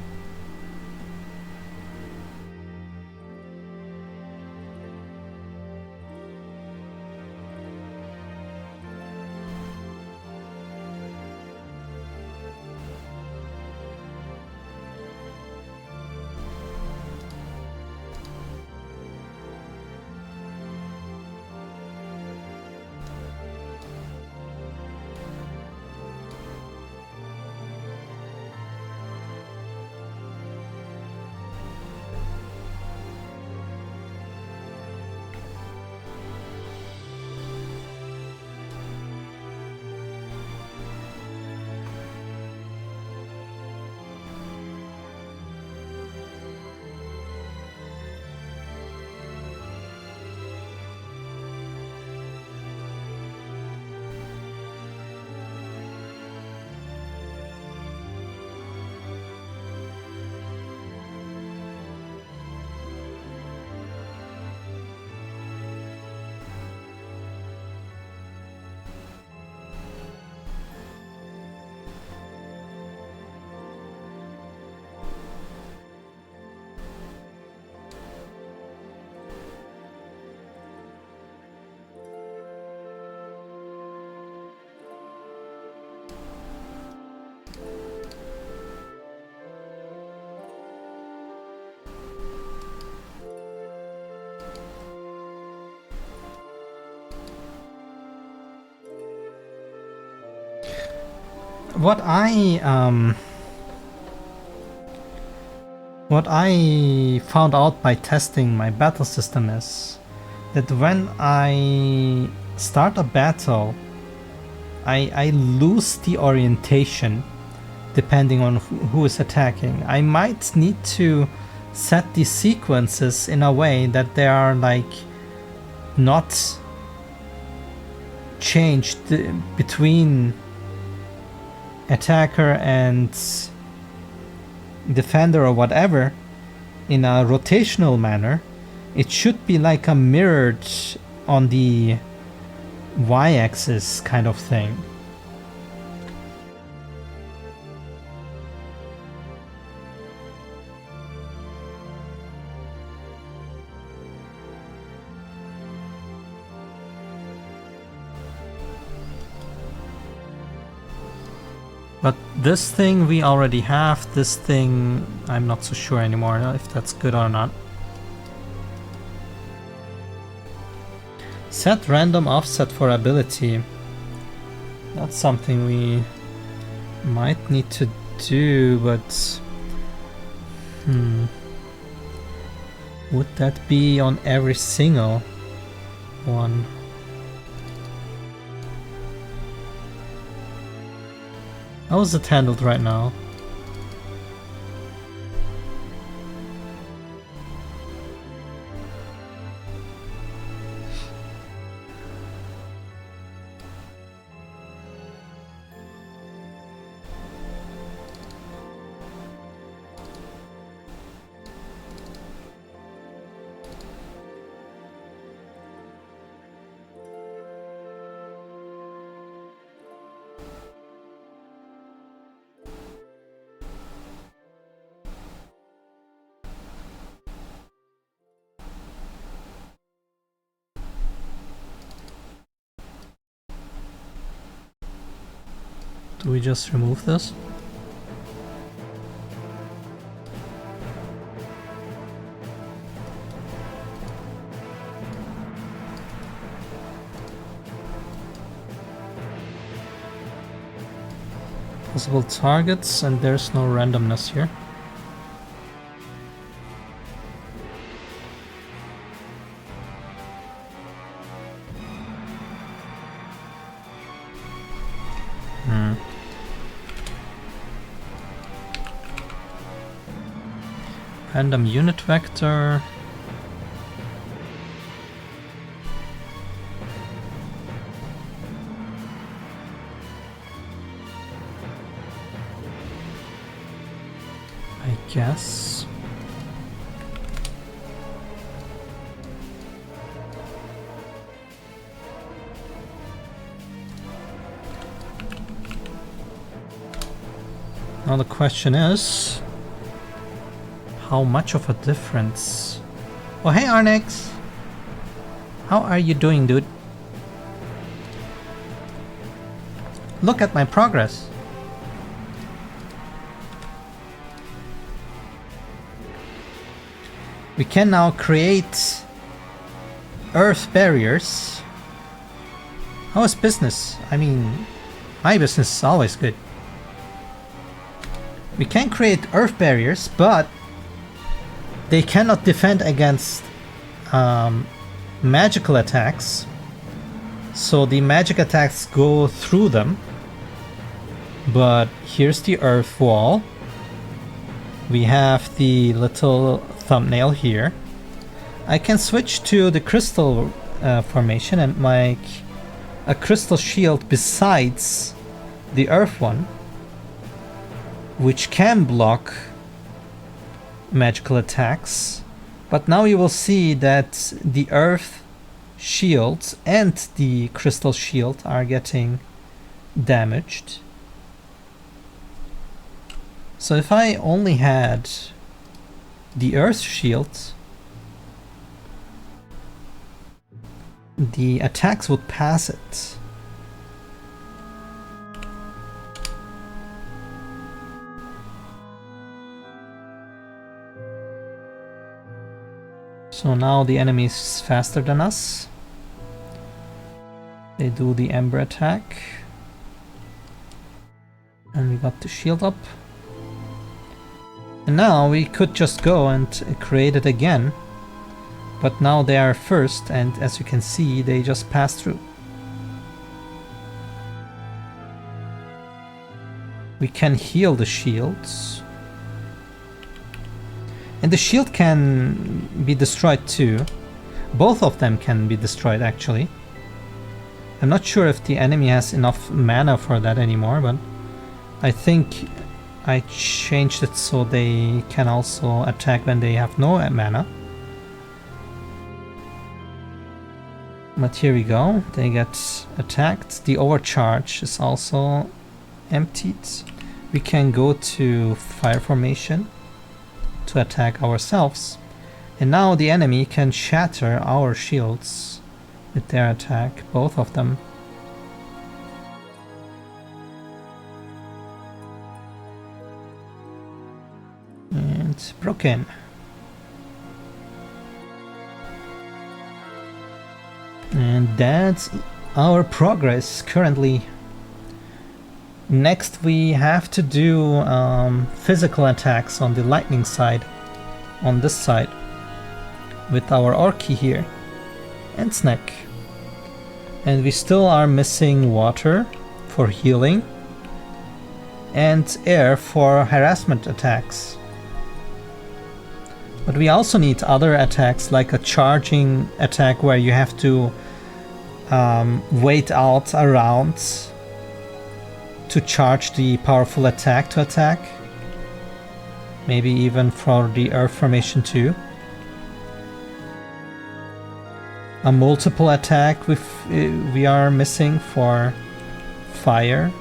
What I found out by testing my battle system is that when I start a battle, I lose the orientation depending on who is attacking. I might need to set these sequences in a way that they are like not changed between attacker and defender or whatever in a rotational manner. It should be like a mirrored on the y-axis kind of thing. But this thing we already have, this thing I'm not so sure anymore if that's good or not. Set random offset for ability. That's something we might need to do, but would that be on every single one? How is it handled right now? Do we just remove this? Possible targets, and there's no randomness here. Random unit vector. I guess. Now the question is, how much of a difference? Oh, hey Arnex! How are you doing, dude? Look at my progress. We can now create earth barriers. How is business? I mean, my business is always good. We can create earth barriers, but they cannot defend against magical attacks. So the magic attacks go through them. But here's the earth wall. We have the little thumbnail here. I can switch to the crystal formation and make a crystal shield besides the earth one, which can block magical attacks. But now you will see that the earth shields and the crystal shield are getting damaged. So if I only had the earth shield, the attacks would pass it. So now the enemy is faster than us. They do the Ember attack. And we got the shield up. And now we could just go and create it again. But now they are first, and as you can see, they just pass through. We can heal the shields. And the shield can be destroyed too. Both of them can be destroyed actually. I'm not sure if the enemy has enough mana for that anymore, but I think I changed it so they can also attack when they have no mana. But here we go, they get attacked. The overcharge is also emptied. We can go to fire formation to attack ourselves. And now the enemy can shatter our shields with their attack, both of them. And broken. And that's our progress currently. Next we have to do physical attacks on the lightning side, on this side, with our Orky here, and Snack. And we still are missing water for healing, and air for harassment attacks. But we also need other attacks, like a charging attack where you have to wait out a round to charge the powerful attack to attack. Maybe even for the earth formation too. A multiple attack we are missing for fire.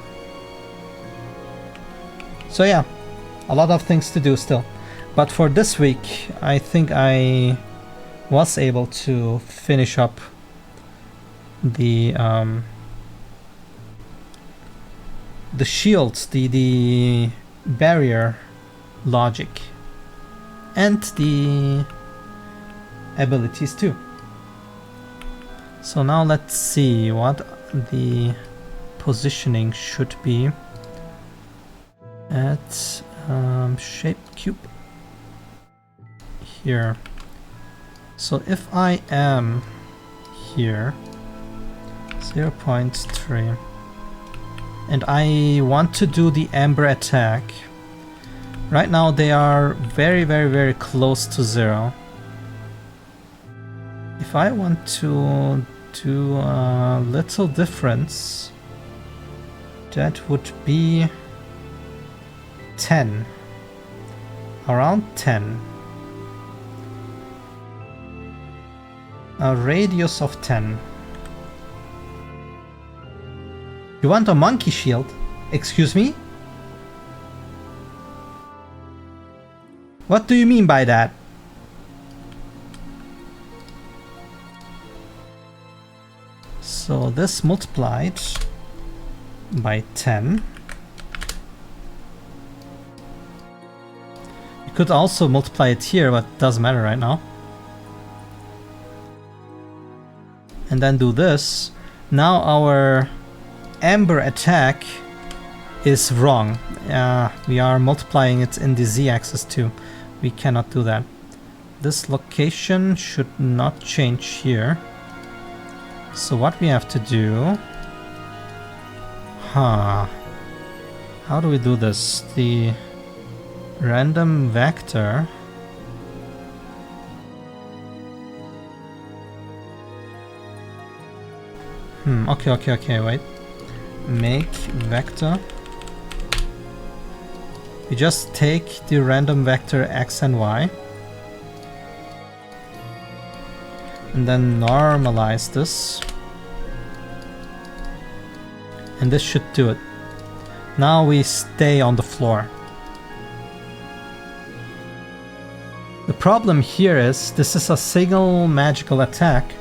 So yeah, a lot of things to do still. But for this week, I think I was able to finish up the shields, the barrier logic, and the abilities too. So now let's see what the positioning should be at shaped cube here. So if I am here 0.3 and I want to do the Ember attack, right now they are very close to 0. If I want to do a little difference, that would be 10, around 10, a radius of 10. You want a monkey shield? Excuse me? What do you mean by that? So this multiplied by 10. You could also multiply it here, but it doesn't matter right now. And then do this. Now our Amber attack is wrong. We are multiplying it in the z-axis too. We cannot do that. This location should not change here. So what we have to do... How do we do this? The random vector... Okay, wait. Make vector. We just take the random vector x and y. And then normalize this. And this should do it. Now we stay on the floor. The problem here is this is a single magical attack.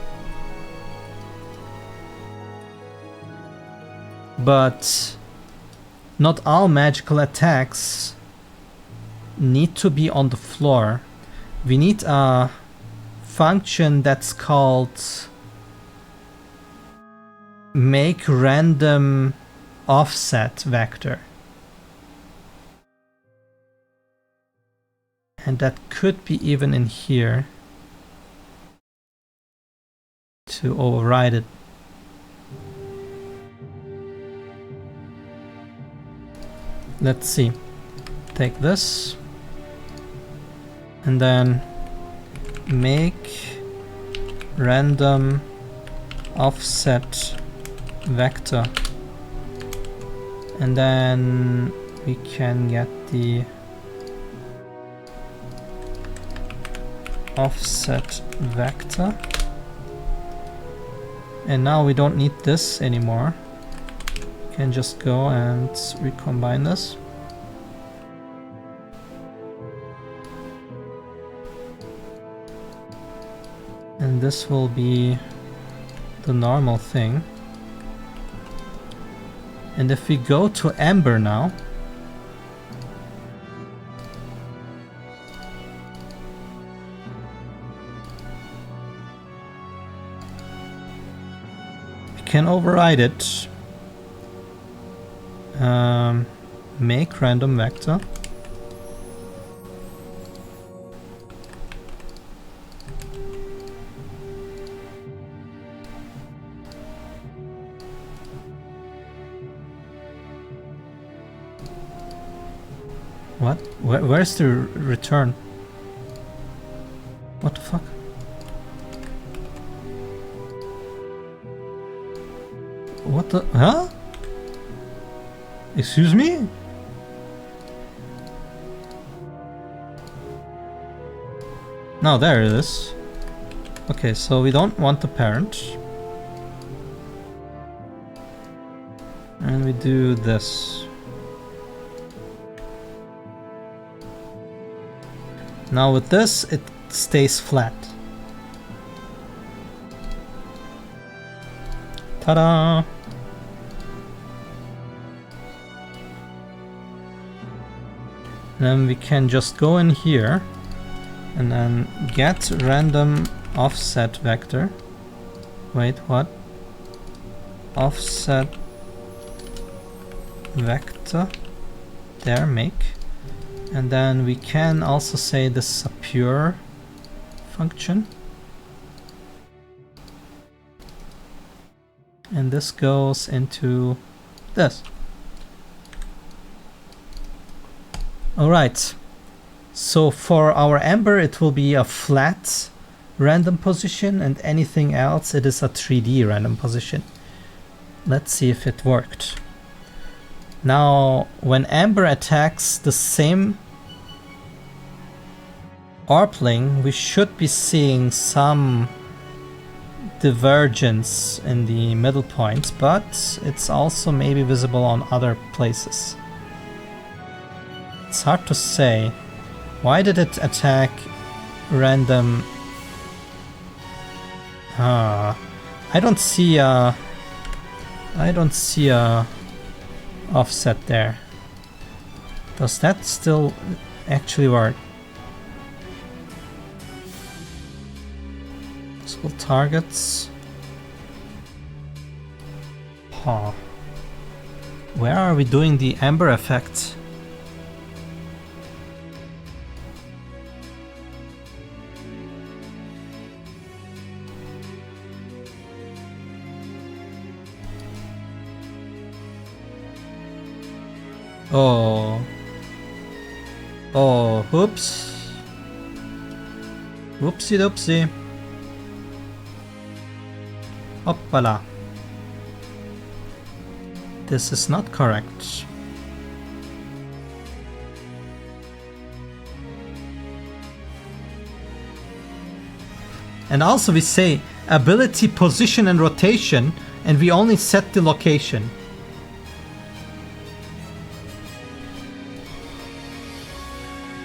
But not all magical attacks need to be on the floor. We need a function that's called make random offset vector. And that could be even in here to override it. Let's see. Take this and then make random offset vector, and then we can get the offset vector, and now we don't need this anymore. We can just go and recombine this. And this will be the normal thing. And if we go to Amber now, we can override it. Make random vector. What? Where's the return? What the fuck? What the... Huh? Excuse me? No, there it is. Okay, so we don't want the parent. And we do this. Now with this, it stays flat. Ta-da! Then we can just go in here and then get random offset vector. Wait, what? Offset vector. There, make. And then we can also say this is a pure function. And this goes into this. Alright. So for our Amber it will be a flat random position, and anything else it is a 3D random position. Let's see if it worked. Now, when Amber attacks the same ARPling, we should be seeing some divergence in the middle point, but it's also maybe visible on other places. It's hard to say. Why did it attack random? I don't see a offset there. Does that still actually work? Possible targets. Huh. Where are we doing the amber effect? Oh. Oh, oops. Whoopsie doopsie. Hoppala. This is not correct. And also we say ability, position and rotation, and we only set the location.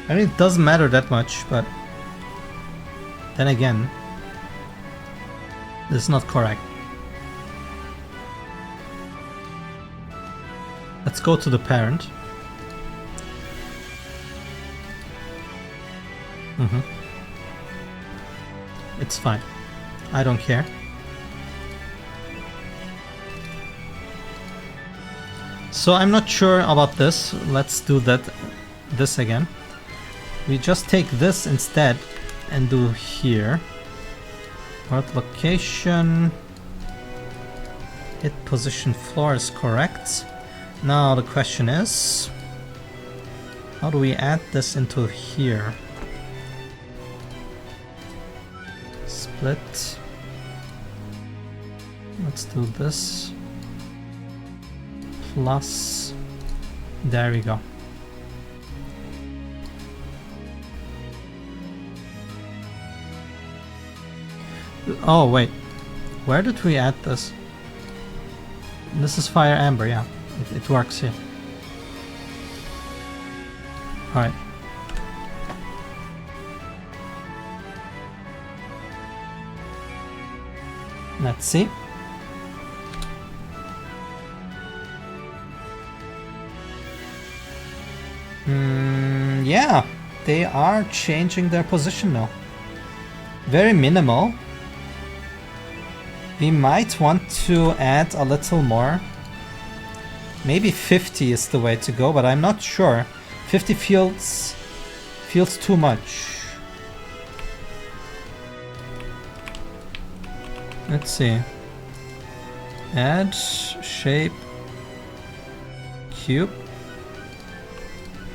I mean, it doesn't matter that much, but then again, this is not correct. Let's go to the parent. It's fine. I don't care. So I'm not sure about this. Let's do this again. We just take this instead and do here. What location? Hit position floor is correct. Now the question is, how do we add this into here? Split. Let's do this. Plus. There we go. Oh wait, where did we add this? This is fire amber, yeah. It works here. Alright. Let's see. Yeah, they are changing their position now. Very minimal. We might want to add a little more. Maybe 50 is the way to go, but I'm not sure. 50 feels too much. Let's see. Add shape cube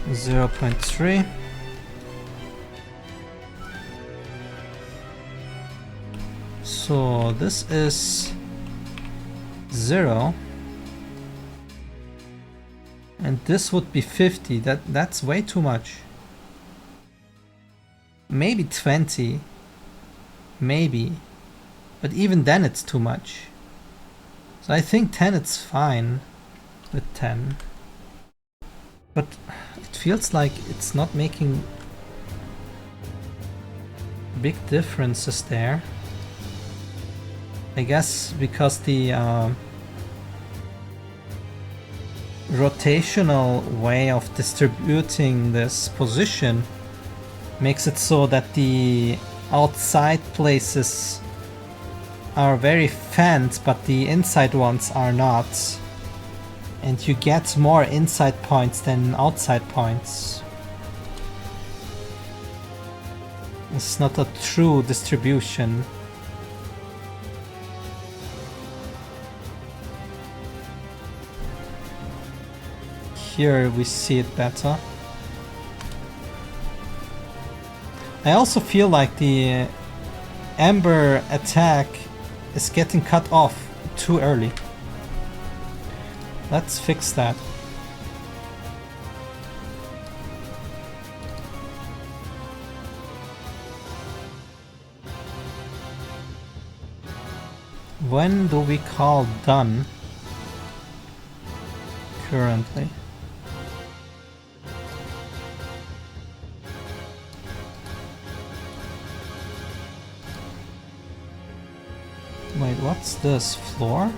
0.3. So this is 0. And this would be 50. That's way too much. Maybe 20. Maybe. But even then it's too much. So I think 10 it's fine with 10. But it feels like it's not making big differences there. I guess because the rotational way of distributing this position makes it so that the outside places are very fanned, but the inside ones are not. And you get more inside points than outside points. It's not a true distribution. Here we see it better. I also feel like the Ember attack is getting cut off too early. Let's fix that. When do we call done? Currently. what's this? Floor?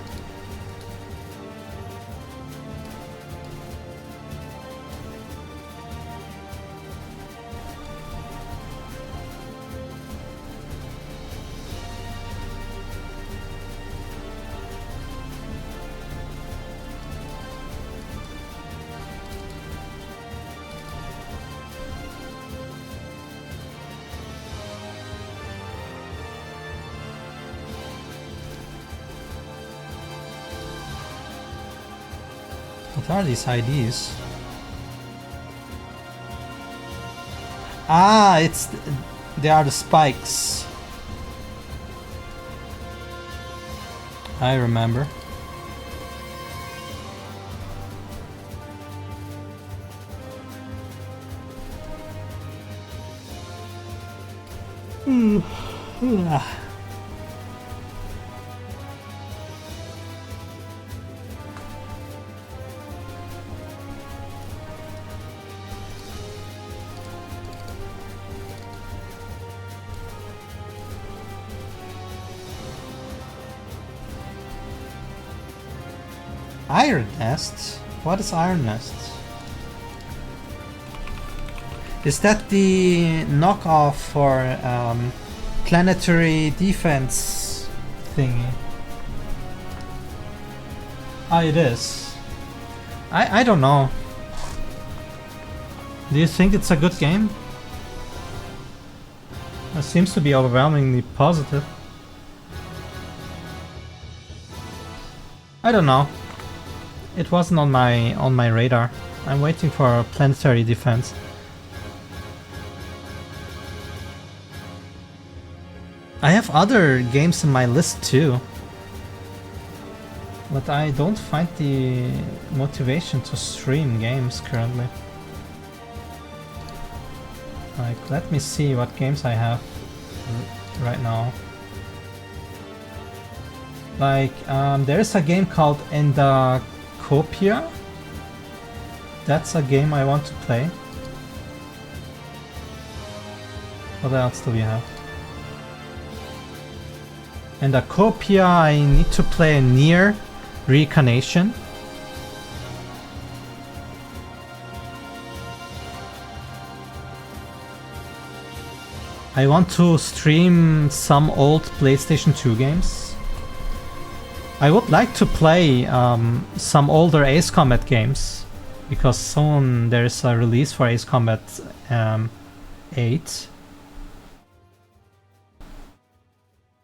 What are these IDs? Ah, they are the spikes. I remember. Iron Nest? What is Iron Nest? Is that the knockoff for planetary defense thingy? Ah, it is. I don't know. Do you think it's a good game? It seems to be overwhelmingly positive. I don't know. It wasn't on my radar. I'm waiting for planetary defense. I have other games in my list too, but I don't find the motivation to stream games currently. Like, let me see what games I have right now. Like, there is a game called Endacopia. That's a game I want to play. What else do we have? Endacopia, I need to play Near Reincarnation. I want to stream some old PlayStation 2 games. I would like to play some older Ace Combat games, because soon there's a release for Ace Combat 8.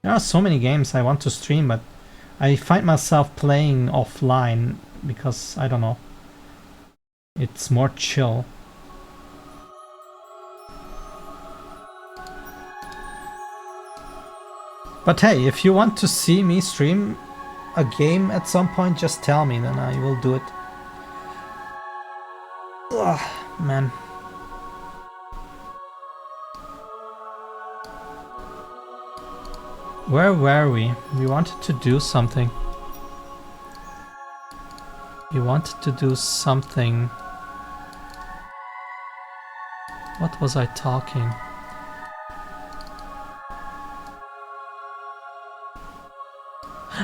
There are so many games I want to stream, but I find myself playing offline because, I don't know, it's more chill. But hey, if you want to see me stream a game at some point, just tell me, then I will do it. Ugh, man. Where were we? We wanted to do something. We wanted to do something. What was I talking?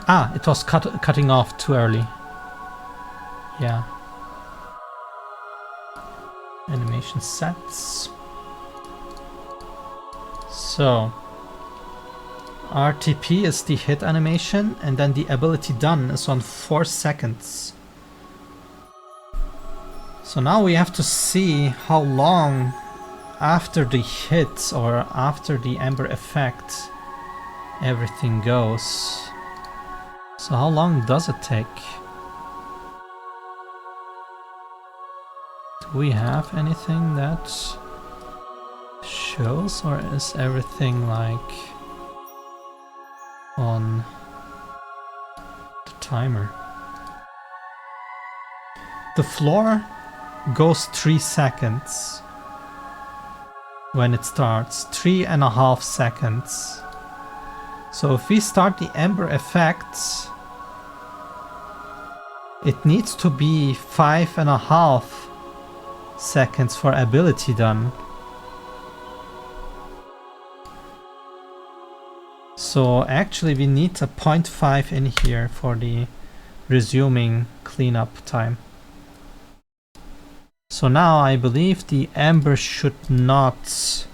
Ah, it was cutting off too early. Yeah. Animation sets. So RTP is the hit animation, and then the ability done is on 4 seconds. So now we have to see how long after the hit or after the Ember effect everything goes. So how long does it take? Do we have anything that shows, or is everything like on the timer? The floor goes 3 seconds when it starts, 3.5 seconds. So if we start the Ember effects, it needs to be 5.5 seconds for ability done. So actually we need a 0.5 in here for the resuming cleanup time. So now I believe the amber should not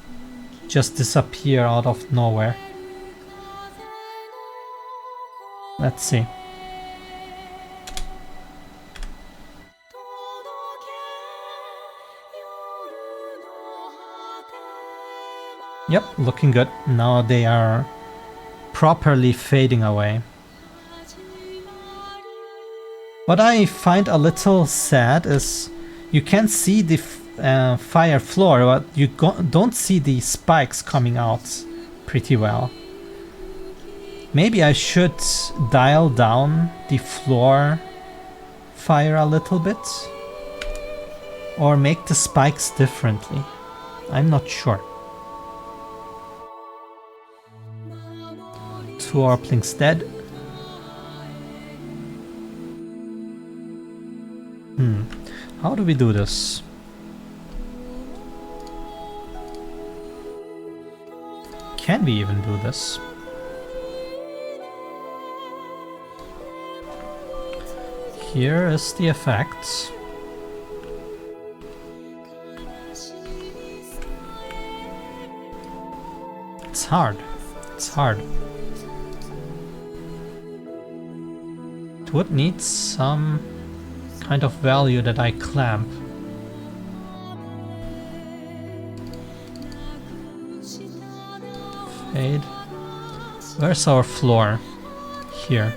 just disappear out of nowhere. Let's see. Yep, looking good. Now they are properly fading away. What I find a little sad is you can see the fire floor, but you don't see the spikes coming out pretty well. Maybe I should dial down the floor fire a little bit, or make the spikes differently. I'm not sure. 2 Orplings dead. How do we do this? Can we even do this? Here is the effect. It's hard. It's hard. It would need some kind of value that I clamp. Fade. Where's our floor? Here.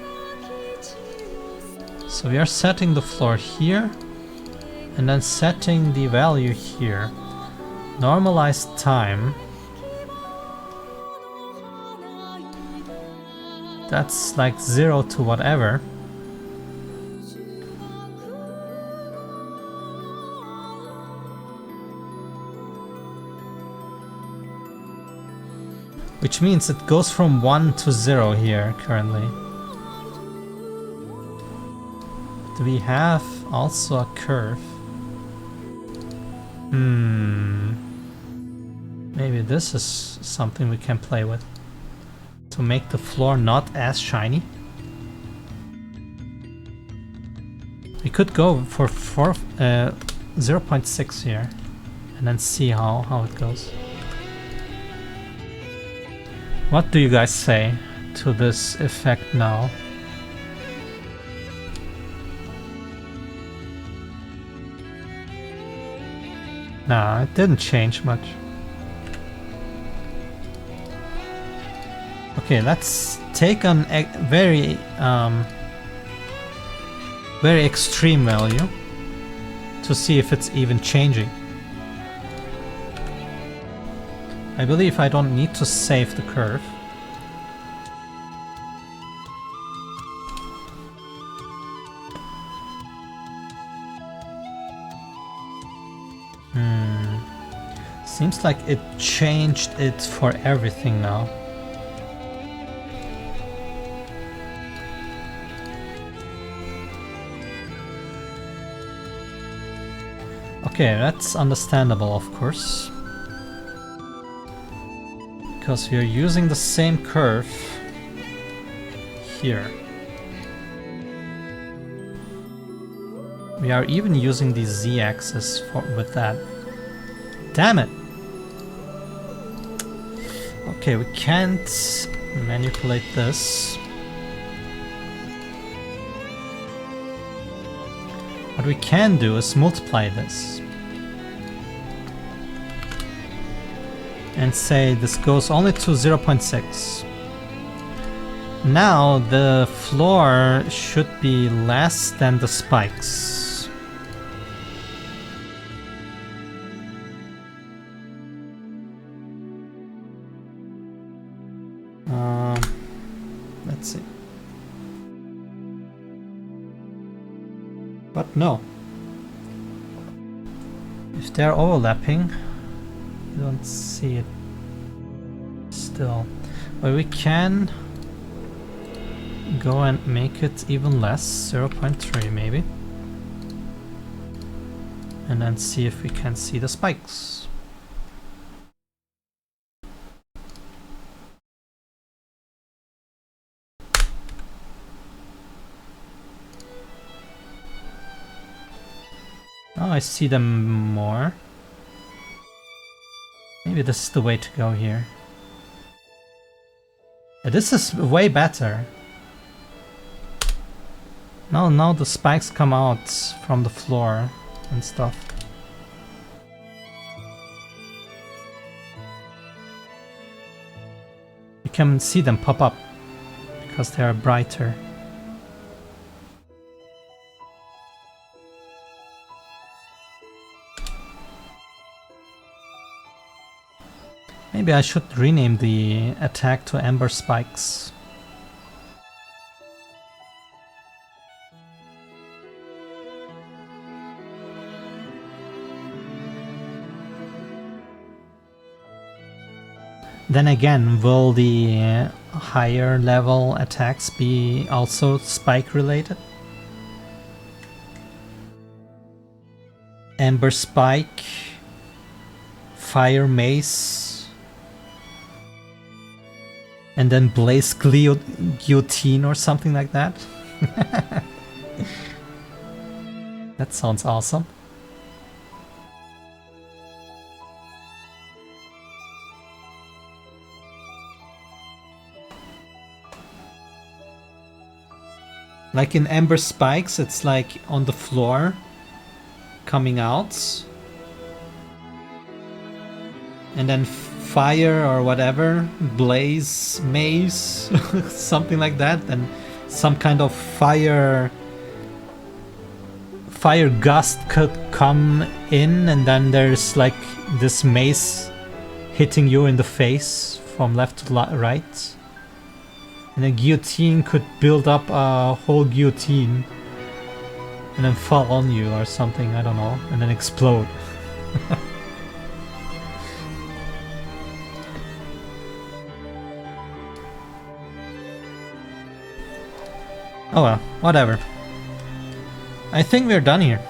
So we are setting the floor here and then setting the value here. Normalized time. That's like 0 to whatever. Which means it goes from 1 to 0 here currently. Do we have also a curve? Maybe this is something we can play with to make the floor not as shiny. We could go for 0.6 here and then see how it goes. What do you guys say to this effect now? Nah, it didn't change much. Okay, let's take a very extreme value to see if it's even changing. I believe I don't need to save the curve. Seems like it changed it for everything now. Okay, that's understandable, of course. Because we are using the same curve here. We are even using the z-axis with that. Damn it! Okay, we can't manipulate this. What we can do is multiply this. And say this goes only to 0.6. Now the floor should be less than the spikes. Let's see. But no. If they're overlapping, you don't see it still. But we can go and make it even less, 0.3 maybe. And then see if we can see the spikes. I see them more. Maybe this is the way to go here. Yeah, this is way better. Now the spikes come out from the floor and stuff. You can see them pop up because they are brighter. Maybe I should rename the attack to Ember Spikes. Then again, will the higher level attacks be also spike related? Ember Spike, Fire Mace, and then Blaze Guillotine or something like that? That sounds awesome. Like in Ember Spikes, it's like on the floor, coming out. And then fire or whatever, blaze, maze, something like that. And some kind of fire gust could come in, and then there's like this mace hitting you in the face from left to right. And a guillotine could build up a whole guillotine and then fall on you or something, I don't know, and then explode. Oh well, whatever. I think we're done here.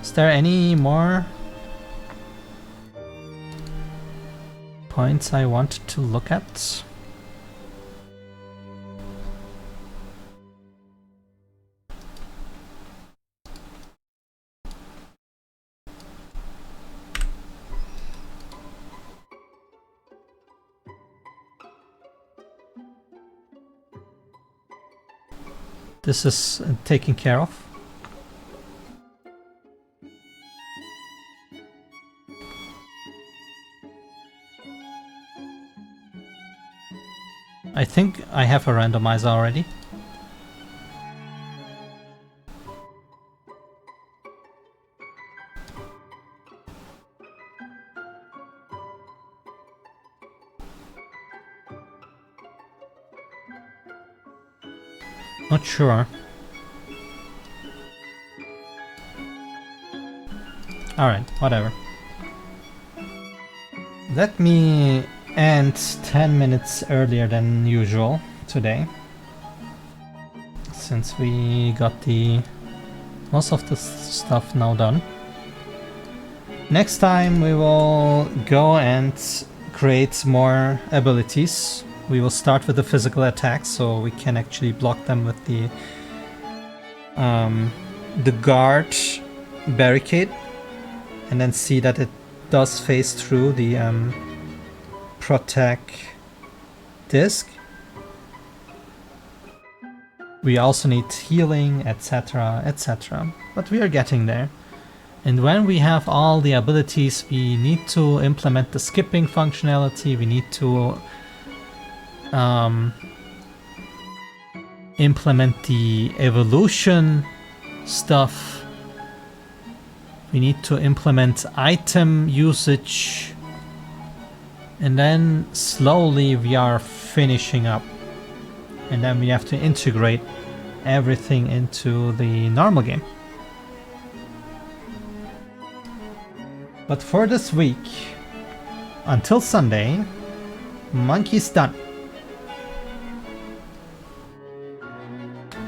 Is there any more points I want to look at? This is taken care of. I think I have a randomizer already. Not sure. Alright, whatever. Let me end 10 minutes earlier than usual today, since we got the most of the stuff now done. Next time we will go and create more abilities. We will start with the physical attacks, so we can actually block them with the guard barricade, and then see that it does phase through the protect disc. We also need healing, etc, etc, but we are getting there. And when we have all the abilities, we need to implement the skipping functionality, we need to implement the evolution stuff, we need to implement item usage, and then slowly we are finishing up, and then we have to integrate everything into the normal game. But for this week, until Sunday, Monkey's done.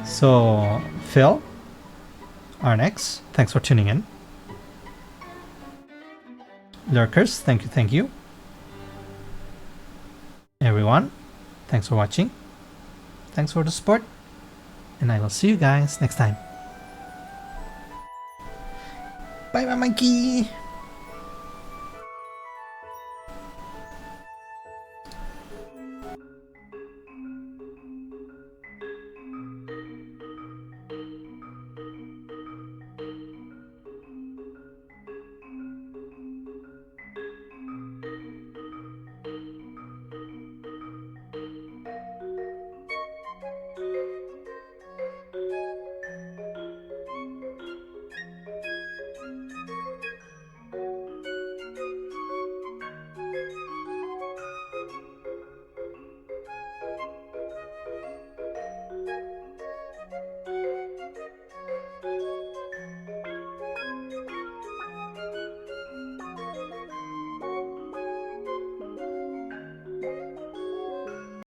So, Phil, Arnex, thanks for tuning in. Lurkers, thank you. Everyone, thanks for watching. Thanks for the support. And I will see you guys next time. Bye bye, monkey.